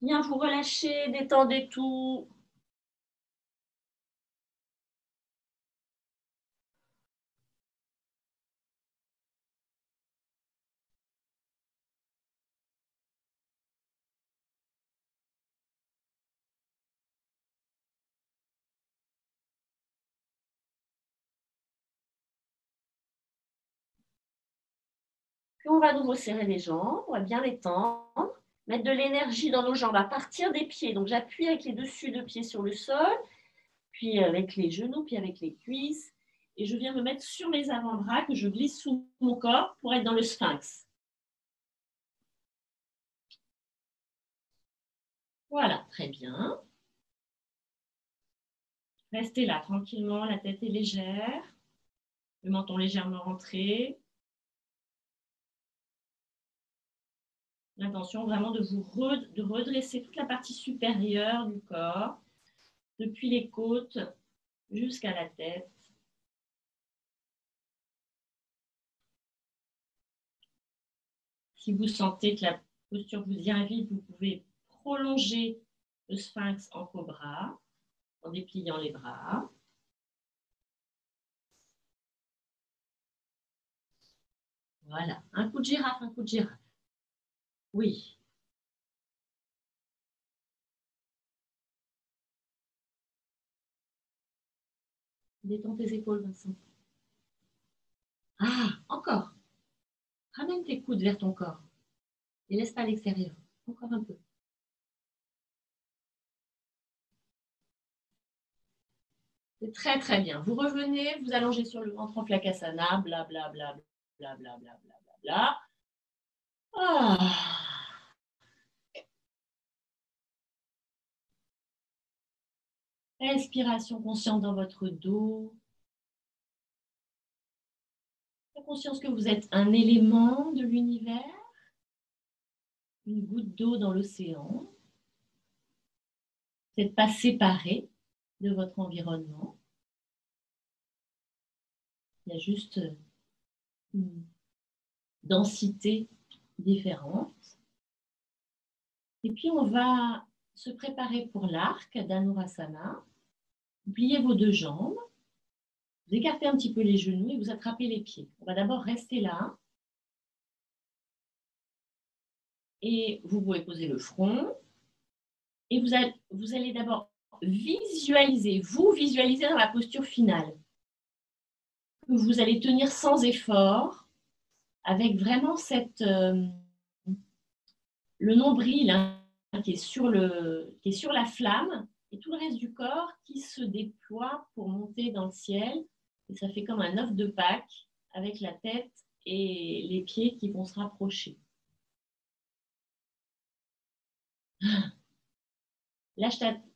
Bien, vous relâchez, détendez tout. Puis on va nouveau serrer les jambes, on va bien les tendre, mettre de l'énergie dans nos jambes à partir des pieds. Donc j'appuie avec les dessus de pieds sur le sol, puis avec les genoux, puis avec les cuisses. Et je viens me mettre sur mes avant-bras que je glisse sous mon corps pour être dans le sphinx. Voilà, très bien. Restez là tranquillement, la tête est légère, le menton légèrement rentré. L'intention vraiment de de redresser toute la partie supérieure du corps, depuis les côtes jusqu'à la tête. Si vous sentez que la posture vous y invite, vous pouvez prolonger le sphinx en cobra en dépliant les bras. Voilà, un coup de girafe, un coup de girafe. Oui. Détends tes épaules, Vincent. Ah, encore. Ramène tes coudes vers ton corps et laisse pas à l'extérieur. Encore un peu. C'est très, très bien. Vous revenez, vous allongez sur le ventre en flakasana, bla, bla, bla, bla, bla, bla, bla, bla, bla. Ah. Respiration consciente dans votre dos. La conscience que vous êtes un élément de l'univers, une goutte d'eau dans l'océan. Vous n'êtes pas séparé de votre environnement. Il y a juste une densité différente. Et puis, on va se préparer pour l'arc d'Anurasana. Pliez vos deux jambes. Vous écartez un petit peu les genoux et vous attrapez les pieds. On va d'abord rester là. Et vous pouvez poser le front. Et vous allez d'abord visualiser dans la posture finale. Que vous allez tenir sans effort, avec vraiment le nombril qui est sur la flamme et tout le reste du corps qui se déploie pour monter dans le ciel. Et ça fait comme un œuf de Pâques avec la tête et les pieds qui vont se rapprocher.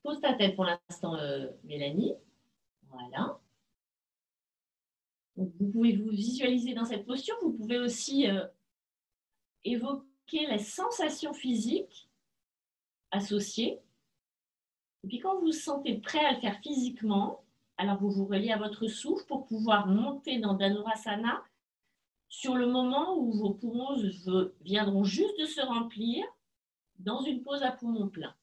Pose ta tête pour l'instant, Mélanie. Voilà. Donc, vous pouvez vous visualiser dans cette posture. Vous pouvez aussi évoquer les sensations physiques associées. Et puis quand vous vous sentez prêt à le faire physiquement, alors vous vous reliez à votre souffle pour pouvoir monter dans Dhanurasana sur le moment où vos poumons viendront juste de se remplir dans une pause à poumons pleins.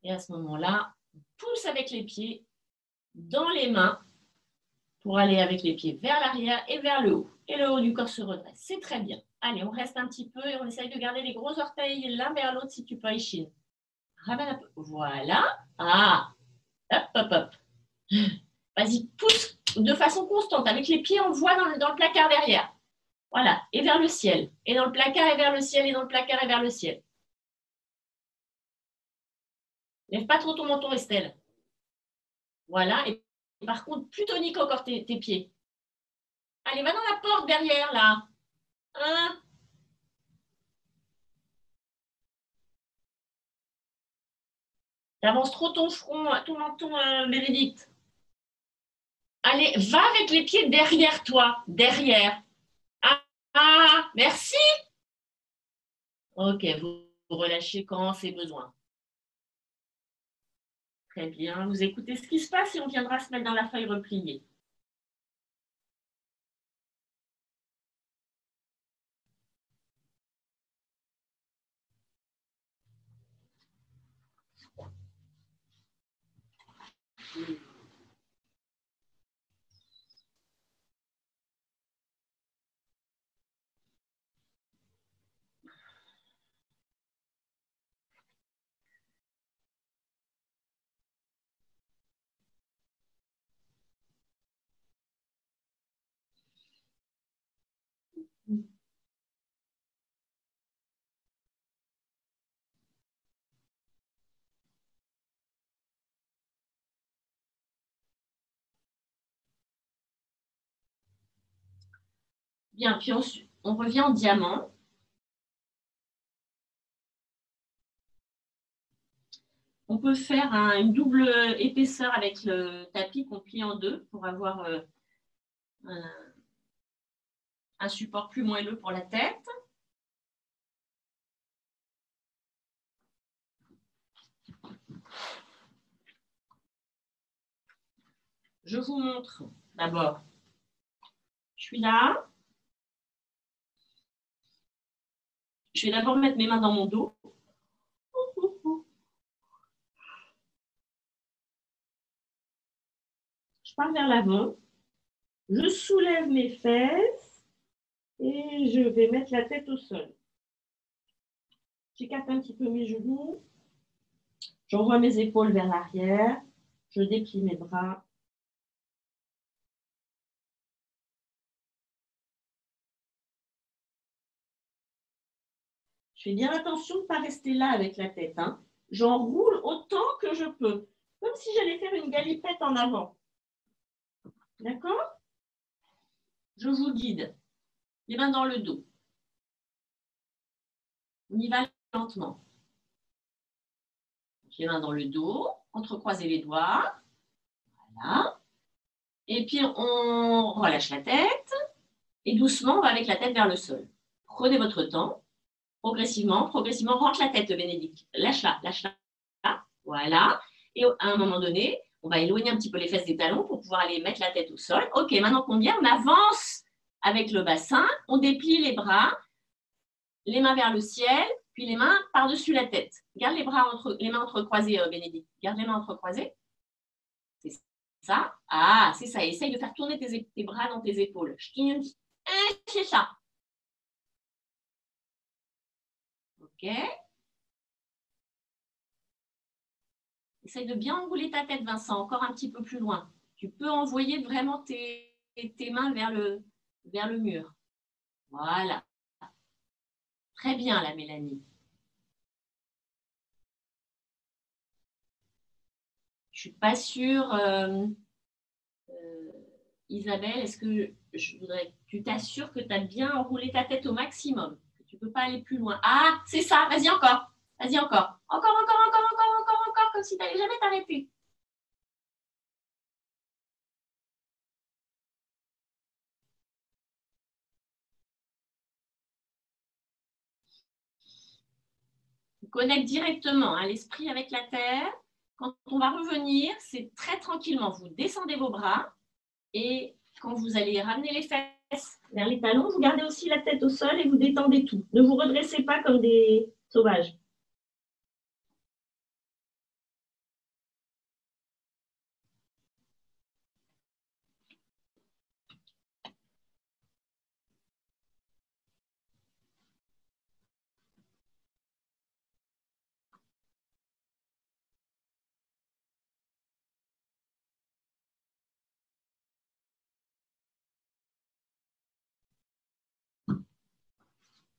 Et à ce moment-là, on pousse avec les pieds dans les mains pour aller avec les pieds vers l'arrière et vers le haut. Et le haut du corps se redresse. C'est très bien. Allez, on reste un petit peu et on essaye de garder les gros orteils l'un vers l'autre si tu peux, Aïchine. Ramène un peu. Voilà. Ah, hop, hop, hop. Vas-y, pousse de façon constante. Avec les pieds, on voit dans le placard derrière. Voilà. Et vers le ciel. Et dans le placard, et vers le ciel. Et dans le placard, et vers le ciel. Lève pas trop ton menton, Estelle. Voilà. Et par contre, plus tonique encore tes pieds. Allez, va dans la porte derrière, là. Hein? T'avances trop ton front, ton menton, Bénédicte. Allez, va avec les pieds derrière toi. Derrière. Ah, merci. Ok, vous relâchez quand c'est besoin. Très bien. Vous écoutez ce qui se passe et on viendra se mettre dans la feuille repliée. Bien, puis on revient en diamant. On peut faire une double épaisseur avec le tapis qu'on plie en deux pour avoir un support plus moelleux pour la tête. Je vous montre d'abord. Je suis là. Je vais d'abord mettre mes mains dans mon dos. Je pars vers l'avant. Je soulève mes fesses et je vais mettre la tête au sol. J'écarte un petit peu mes genoux. J'envoie mes épaules vers l'arrière. Je déplie mes bras. Je fais bien attention de ne pas rester là avec la tête. Hein. J'enroule autant que je peux. Comme si j'allais faire une galipette en avant. D'accord? Je vous guide. Les mains dans le dos. On y va lentement. Les mains dans le dos. Entrecroisez les doigts. Voilà. Et puis, on relâche la tête. Et doucement, on va avec la tête vers le sol. Prenez votre temps. Progressivement, rentre la tête, Bénédicte. Lâche-la. Voilà. Et à un moment donné, on va éloigner un petit peu les fesses des talons pour pouvoir aller mettre la tête au sol. Ok, maintenant qu'on vient, on avance avec le bassin. On déplie les bras, les mains vers le ciel, puis les mains par-dessus la tête. Garde les mains entrecroisées, Bénédicte. Garde les mains entrecroisées. C'est ça. Ah, c'est ça. Essaye de faire tourner tes bras dans tes épaules. C'est ça. Ok. Essaye de bien enrouler ta tête, Vincent, encore un petit peu plus loin. Tu peux envoyer vraiment tes mains vers le mur. Voilà. Très bien, la Mélanie. Je ne suis pas sûre, Isabelle, est-ce que je voudrais que tu t'assures que tu as bien enroulé ta tête au maximum? Tu ne peux pas aller plus loin. Ah, c'est ça, vas-y encore. Vas-y encore. Encore, comme si tu n'allais jamais t'arrêter. On connecte directement l'esprit avec la terre. Quand on va revenir, c'est très tranquillement. Vous descendez vos bras et quand vous allez ramener les fesses vers les talons, vous gardez aussi la tête au sol et vous détendez tout. Ne vous redressez pas comme des sauvages.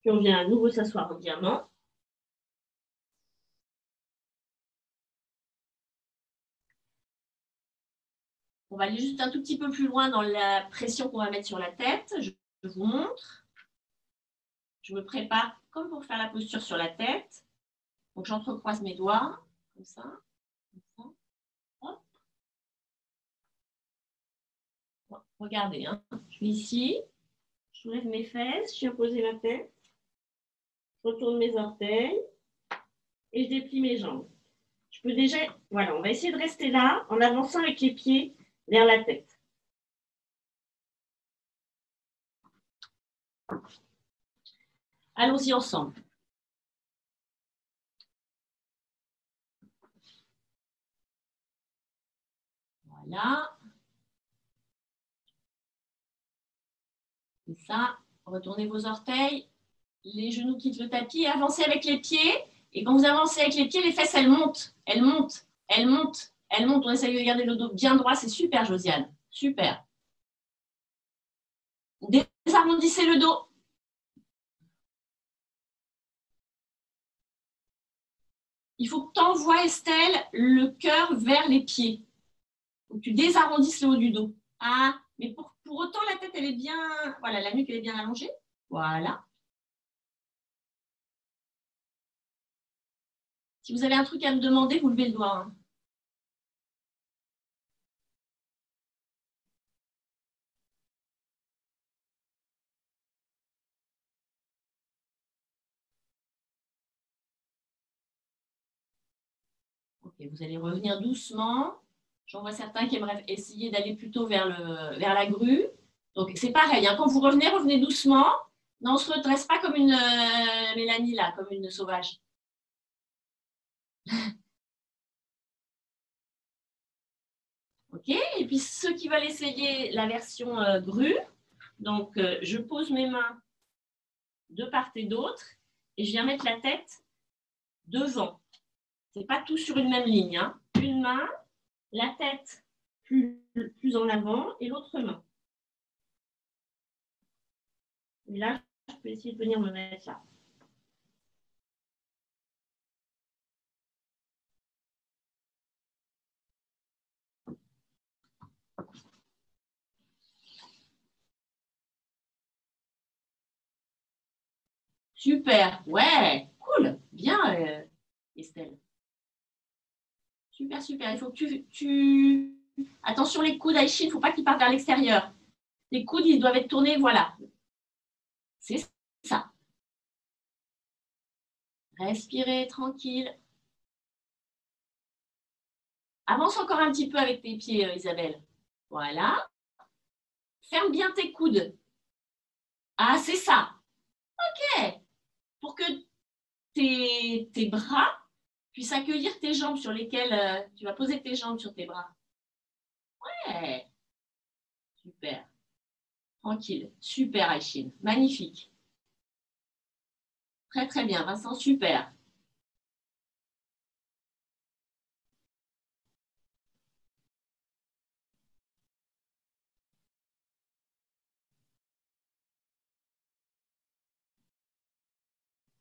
Puis on vient à nouveau s'asseoir en diamant. On va aller juste un tout petit peu plus loin dans la pression qu'on va mettre sur la tête. Je vous montre. Je me prépare comme pour faire la posture sur la tête. Donc, j'entrecroise mes doigts, comme ça. Hop. Bon, regardez, hein. Je suis ici. Je soulève mes fesses. Je viens poser la tête. Je retourne mes orteils. Et je déplie mes jambes. Je peux déjà... Voilà, on va essayer de rester là en avançant avec les pieds vers la tête. Allons-y ensemble. Voilà. C'est ça. Retournez vos orteils. Les genoux quittent le tapis et avancez avec les pieds. Et quand vous avancez avec les pieds, les fesses, elles montent. Elles montent. Elles montent. Elles montent. On essaye de garder le dos bien droit. C'est super, Josiane. Super. Désarrondissez le dos. Il faut que tu envoies, Estelle, le cœur vers les pieds. Donc, tu désarrondisses le haut du dos. Ah, mais pour autant, la tête, elle est bien, voilà, la nuque elle est bien allongée. Voilà. Si vous avez un truc à me demander, vous levez le doigt. Hein. Ok, vous allez revenir doucement. J'en vois certains qui aimeraient essayer d'aller plutôt vers la grue. Donc, c'est pareil. Hein, quand vous revenez, revenez doucement. Non, on ne se redresse pas comme une Mélanie, là, comme une sauvage. Ok, et puis ceux qui veulent essayer la version grue, donc je pose mes mains de part et d'autre et je viens mettre la tête devant. Ce n'est pas tout sur une même ligne. Hein. Une main, la tête plus en avant et l'autre main. Et là, je peux essayer de venir me mettre là. Super, ouais, cool, bien Estelle. Super, super. Il faut que tu... Attention les coudes, Aïchine, il ne faut pas qu'ils partent vers l'extérieur. Les coudes, ils doivent être tournés, voilà. C'est ça. Respirez tranquille. Avance encore un petit peu avec tes pieds, Isabelle. Voilà. Ferme bien tes coudes. Ah, c'est ça. OK. Pour que tes bras puissent accueillir tes jambes sur lesquelles tu vas poser tes jambes sur tes bras. Ouais. Super. Tranquille. Super, Aïchine. Magnifique. Très, très bien. Vincent, super.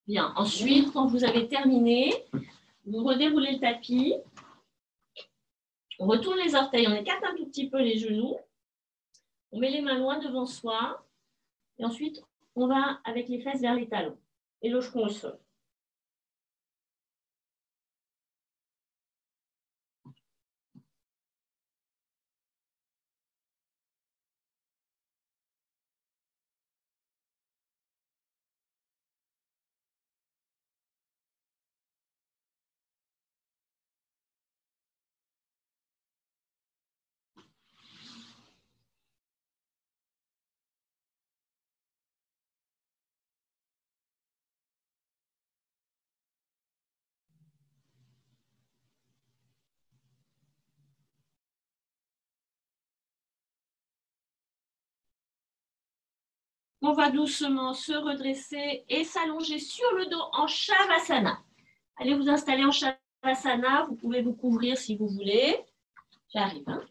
Bien. Ensuite, quand vous avez terminé, vous redéroulez le tapis. On retourne les orteils. On écarte un tout petit peu les genoux. On met les mains loin devant soi. Et ensuite, on va avec les fesses vers les talons et le front au sol. On va doucement se redresser et s'allonger sur le dos en Shavasana. Allez vous installer en Shavasana. Vous pouvez vous couvrir si vous voulez. J'arrive. Hein.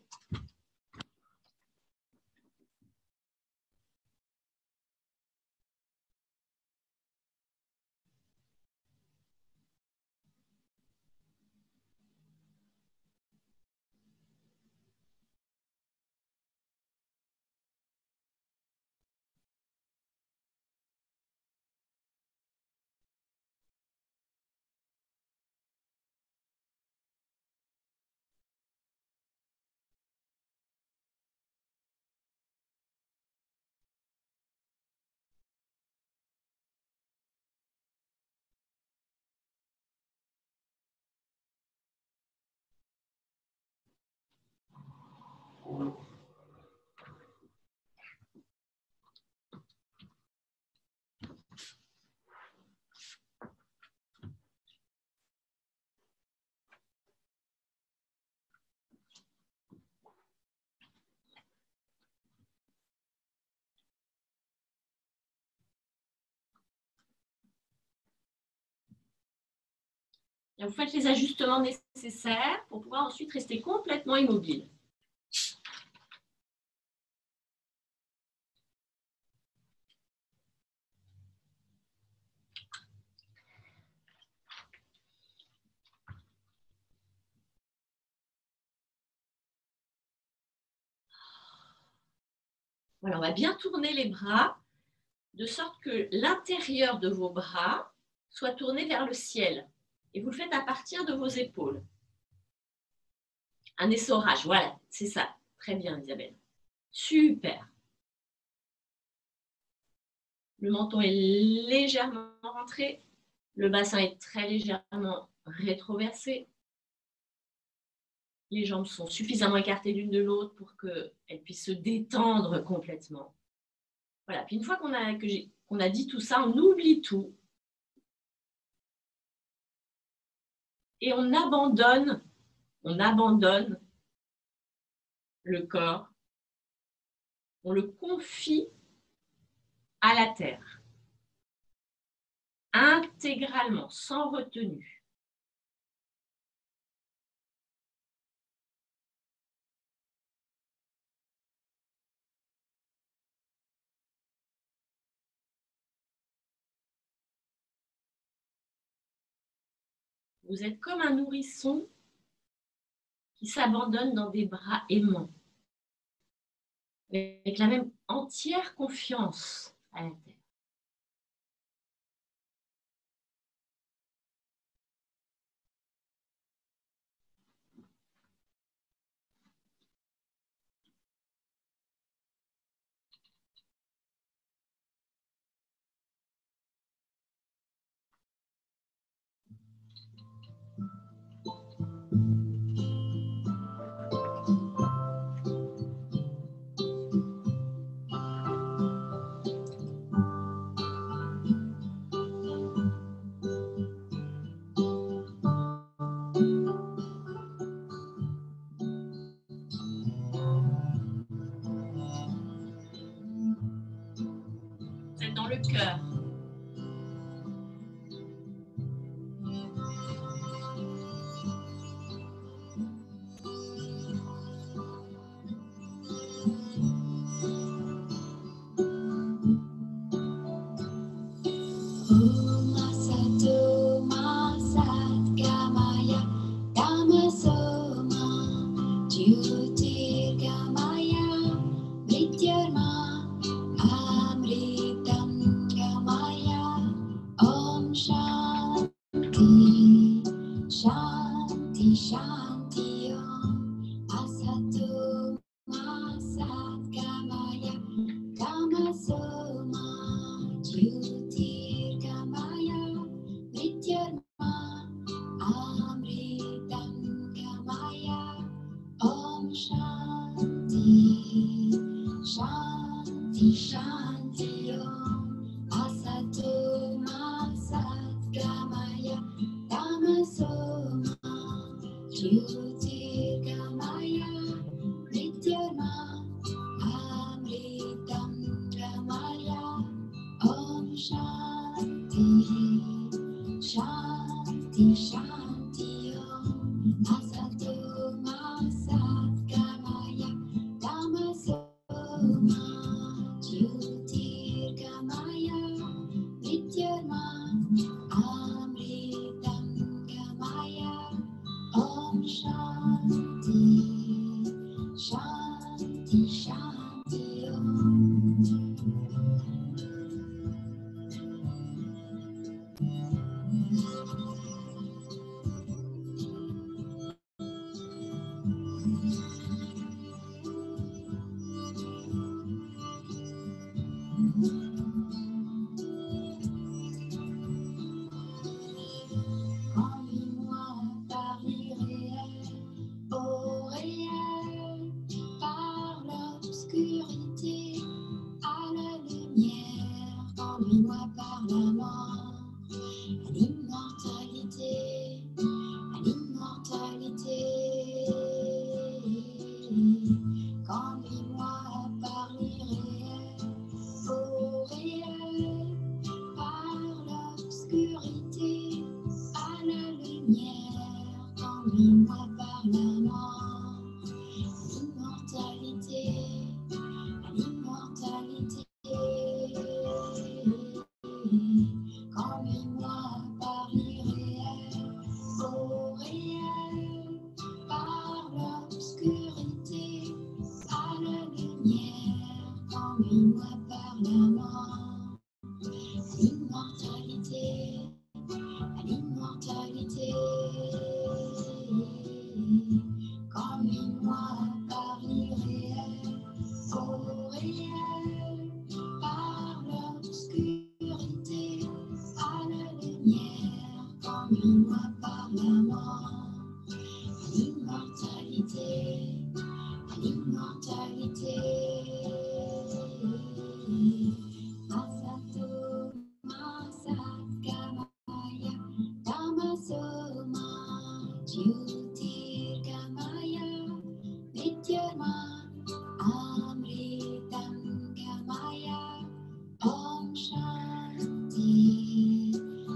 Et vous faites les ajustements nécessaires pour pouvoir ensuite rester complètement immobile. Voilà, on va bien tourner les bras de sorte que l'intérieur de vos bras soit tourné vers le ciel. Et vous le faites à partir de vos épaules. Un essorage, voilà, c'est ça. Très bien, Isabelle. Super. Le menton est légèrement rentré. Le bassin est très légèrement rétroversé. Les jambes sont suffisamment écartées l'une de l'autre pour qu'elles puissent se détendre complètement. Voilà. Puis une fois qu'on a dit tout ça, on oublie tout. Et on abandonne le corps. On le confie à la terre. Intégralement, sans retenue. Vous êtes comme un nourrisson qui s'abandonne dans des bras aimants, avec la même entière confiance à la terre. Vous êtes dans le cœur. conduis-moi par la main à l'immortalité, à l'immortalité. Conduis-moi par l'irréel au réel, par l'obscurité à la lumière. Conduis-moi par la main à l'immortalité, à l'immortalité. Masato, Masakamaya, Tamasoma, Jyotirgamaya, Nityama, Amritam Gamaya, Om Shanti,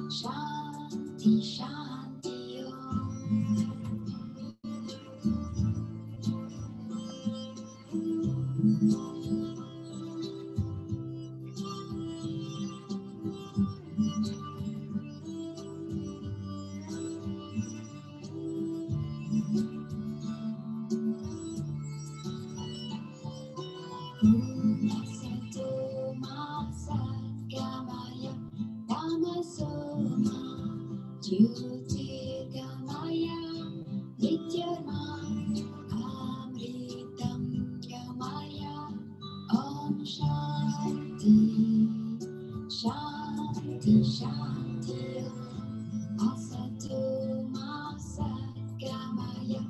Shanti, Shanti Om. Masato, Masakamaya, Tamasoma, Jyotirgamaya, Nityama, Amritam Gamaya, Om Shanti, Shanti, Shanti Om. Masato, Masakamaya,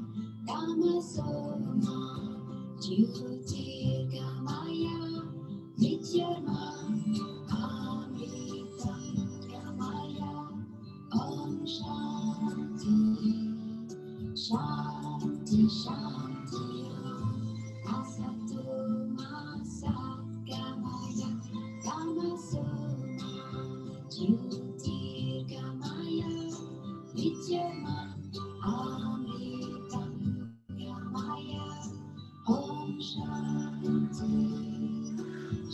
Tamasoma, Jyotirgamaya, Nityama, Amritam Gamaya, Om Shanti, Shanti, Shanti Om. Masato, Masakamaya, Tamasoma, Jyotirgamaya, Nityama, Amritam Gamaya, Om Shanti,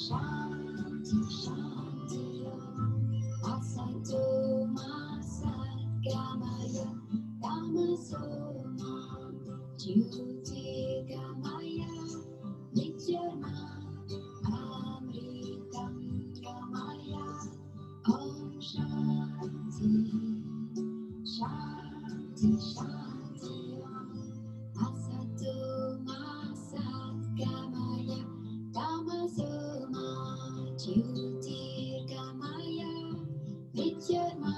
Shanti, Shanti Om. Masato, Masakamaya, Tamasoma, Jyotirgamaya, Nityama, Amritam Gamaya, Om Shanti, Shanti, Shanti Om. Masato, Masakamaya, Tamasoma, Jyotirgamaya, Nityama,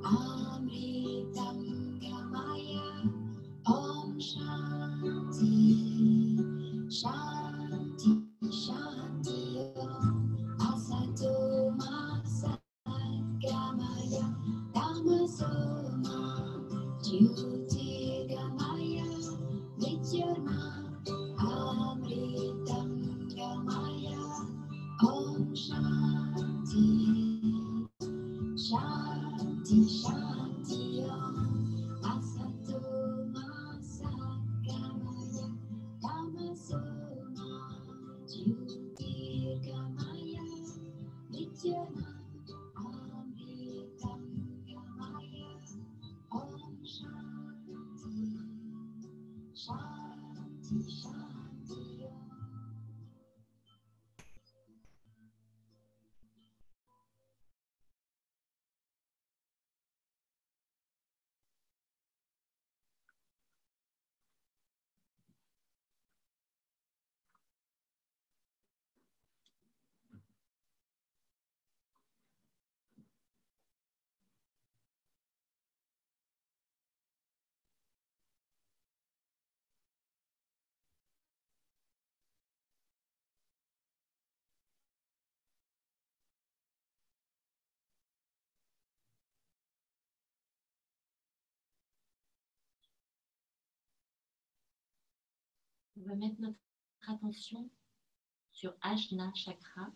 Amritam Gamaya, Om Shanti, Shanti, Shanti Om. Masato, Masakamaya, Tamasoma, Jyotirgamaya, Nityama, Amritam Gamaya, Om Shanti, Shanti, Shanti Om. Masato, Masakamaya, Tamasoma, Jyotirgamaya, Nityama, Amritam Gamaya, Om Shanti, Shanti, Shanti Om. On va mettre notre attention sur Ajna Chakra,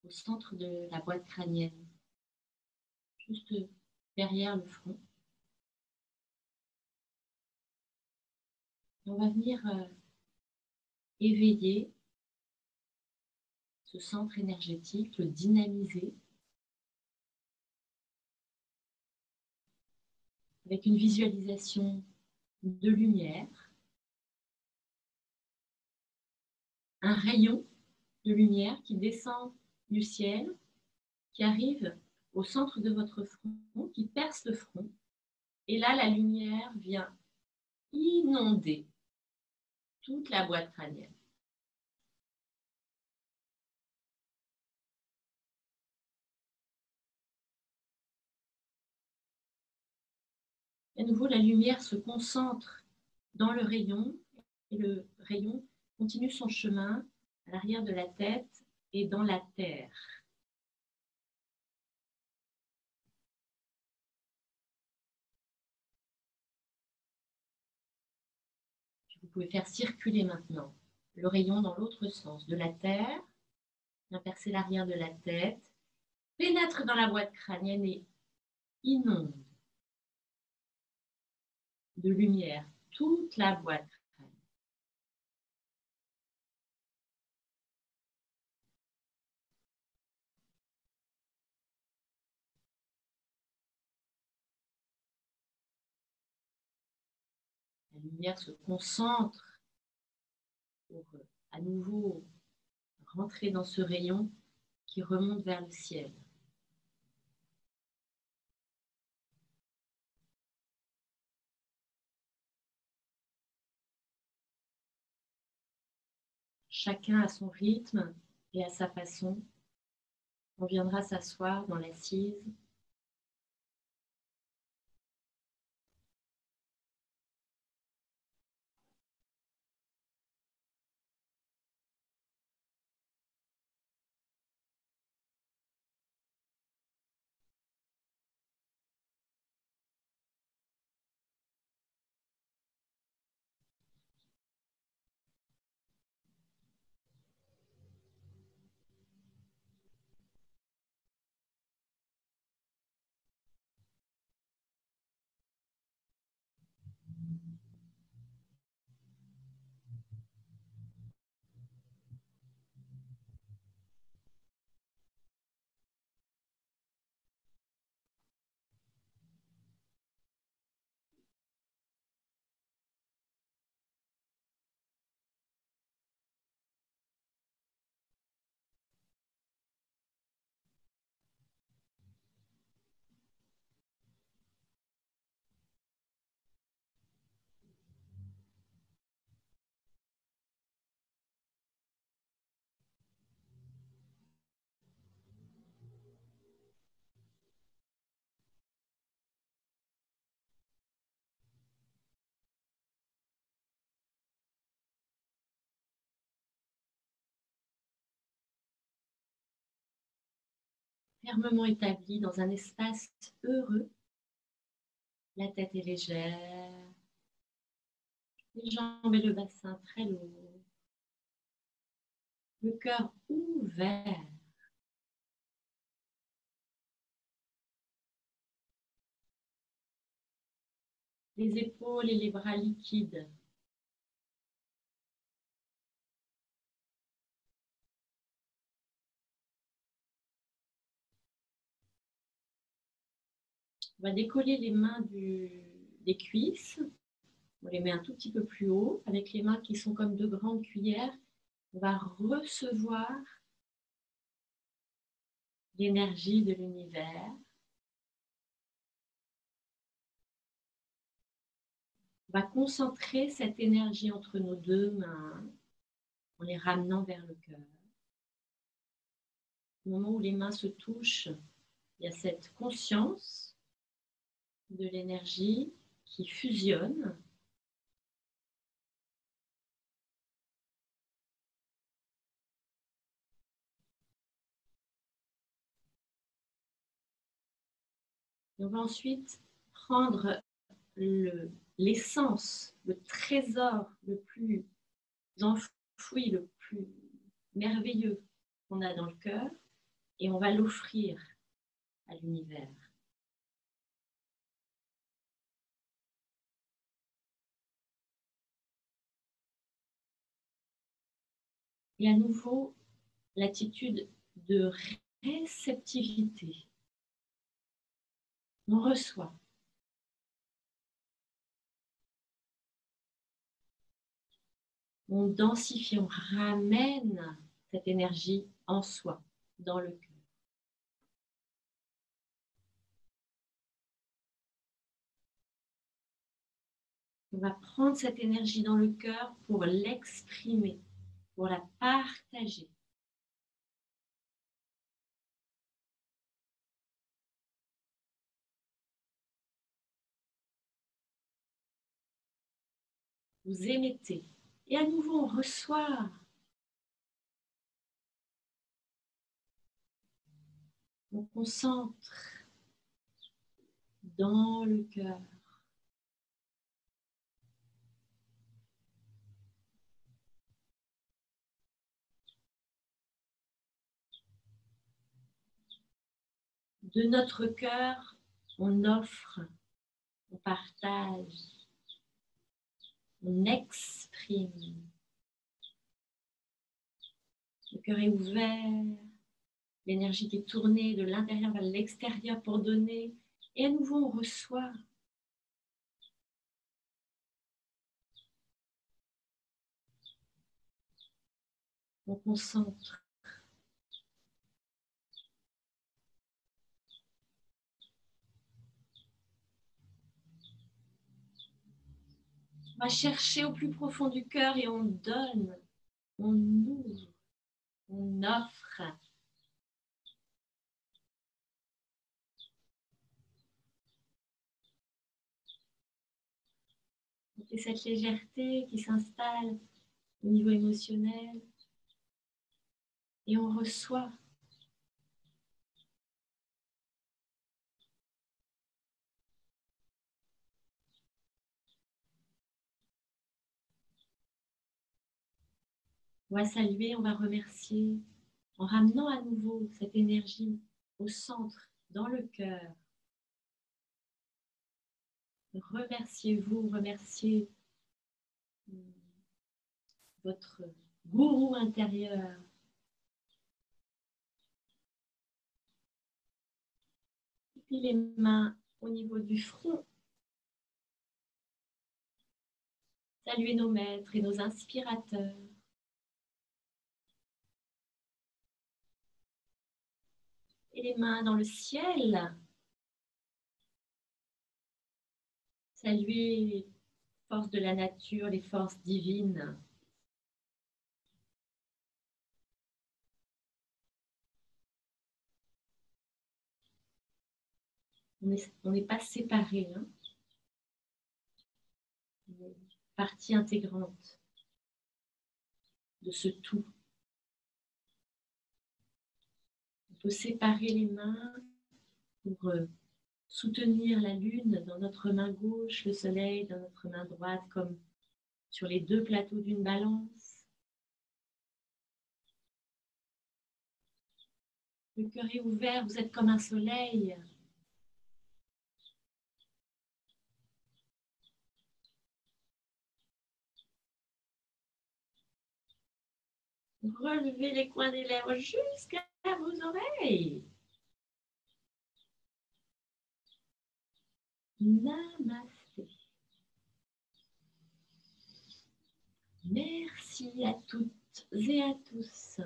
au centre de la boîte crânienne, juste derrière le front. On va venir éveiller ce centre énergétique, le dynamiser avec une visualisation de lumière, un rayon de lumière qui descend du ciel, qui arrive au centre de votre front, qui perce le front. Et là, la lumière vient inonder toute la boîte crânienne. À nouveau, la lumière se concentre dans le rayon et le rayon continue son chemin à l'arrière de la tête et dans la terre. Vous pouvez faire circuler maintenant le rayon dans l'autre sens, de la terre, vient percer l'arrière de la tête, pénètre dans la boîte crânienne et inonde de lumière toute la boîte crânienne. La lumière se concentre pour à nouveau rentrer dans ce rayon qui remonte vers le ciel. Chacun à son rythme et à sa façon, on viendra s'asseoir dans l'assise. Fermement établi dans un espace heureux. La tête est légère, les jambes et le bassin très lourds, le cœur ouvert. Les épaules et les bras liquides. On va décoller les mains des cuisses. On les met un tout petit peu plus haut, avec les mains qui sont comme deux grandes cuillères. On va recevoir l'énergie de l'univers. On va concentrer cette énergie entre nos deux mains en les ramenant vers le cœur. Au moment où les mains se touchent, il y a cette conscience de l'énergie qui fusionne. Et on va ensuite prendre l'essence, le trésor le plus enfoui, le plus merveilleux qu'on a dans le cœur, et on va l'offrir à l'univers. Et à nouveau, l'attitude de réceptivité. On reçoit. On densifie, on ramène cette énergie en soi, dans le cœur. On va prendre cette énergie dans le cœur pour l'exprimer, pour la partager. Vous émettez. Et à nouveau, on reçoit. On concentre dans le cœur. De notre cœur, on offre, on partage, on exprime. Le cœur est ouvert, l'énergie qui est tournée de l'intérieur vers l'extérieur pour donner. Et à nouveau, on reçoit. On concentre. On va chercher au plus profond du cœur et on donne, on ouvre, on offre. Et cette légèreté qui s'installe au niveau émotionnel et on reçoit. On va saluer, on va remercier en ramenant à nouveau cette énergie au centre, dans le cœur. Remerciez-vous, remerciez votre gourou intérieur. Et puis les mains au niveau du front. Saluez nos maîtres et nos inspirateurs. Et les mains dans le ciel. Saluez les forces de la nature, les forces divines. On n'est pas séparés. Hein. On est partie intégrante de ce tout. On peut séparer les mains pour soutenir la lune dans notre main gauche, le soleil dans notre main droite, comme sur les deux plateaux d'une balance. Le cœur est ouvert, vous êtes comme un soleil. Relevez les coins des lèvres jusqu'à vos oreilles. Namasté. Merci à toutes et à tous.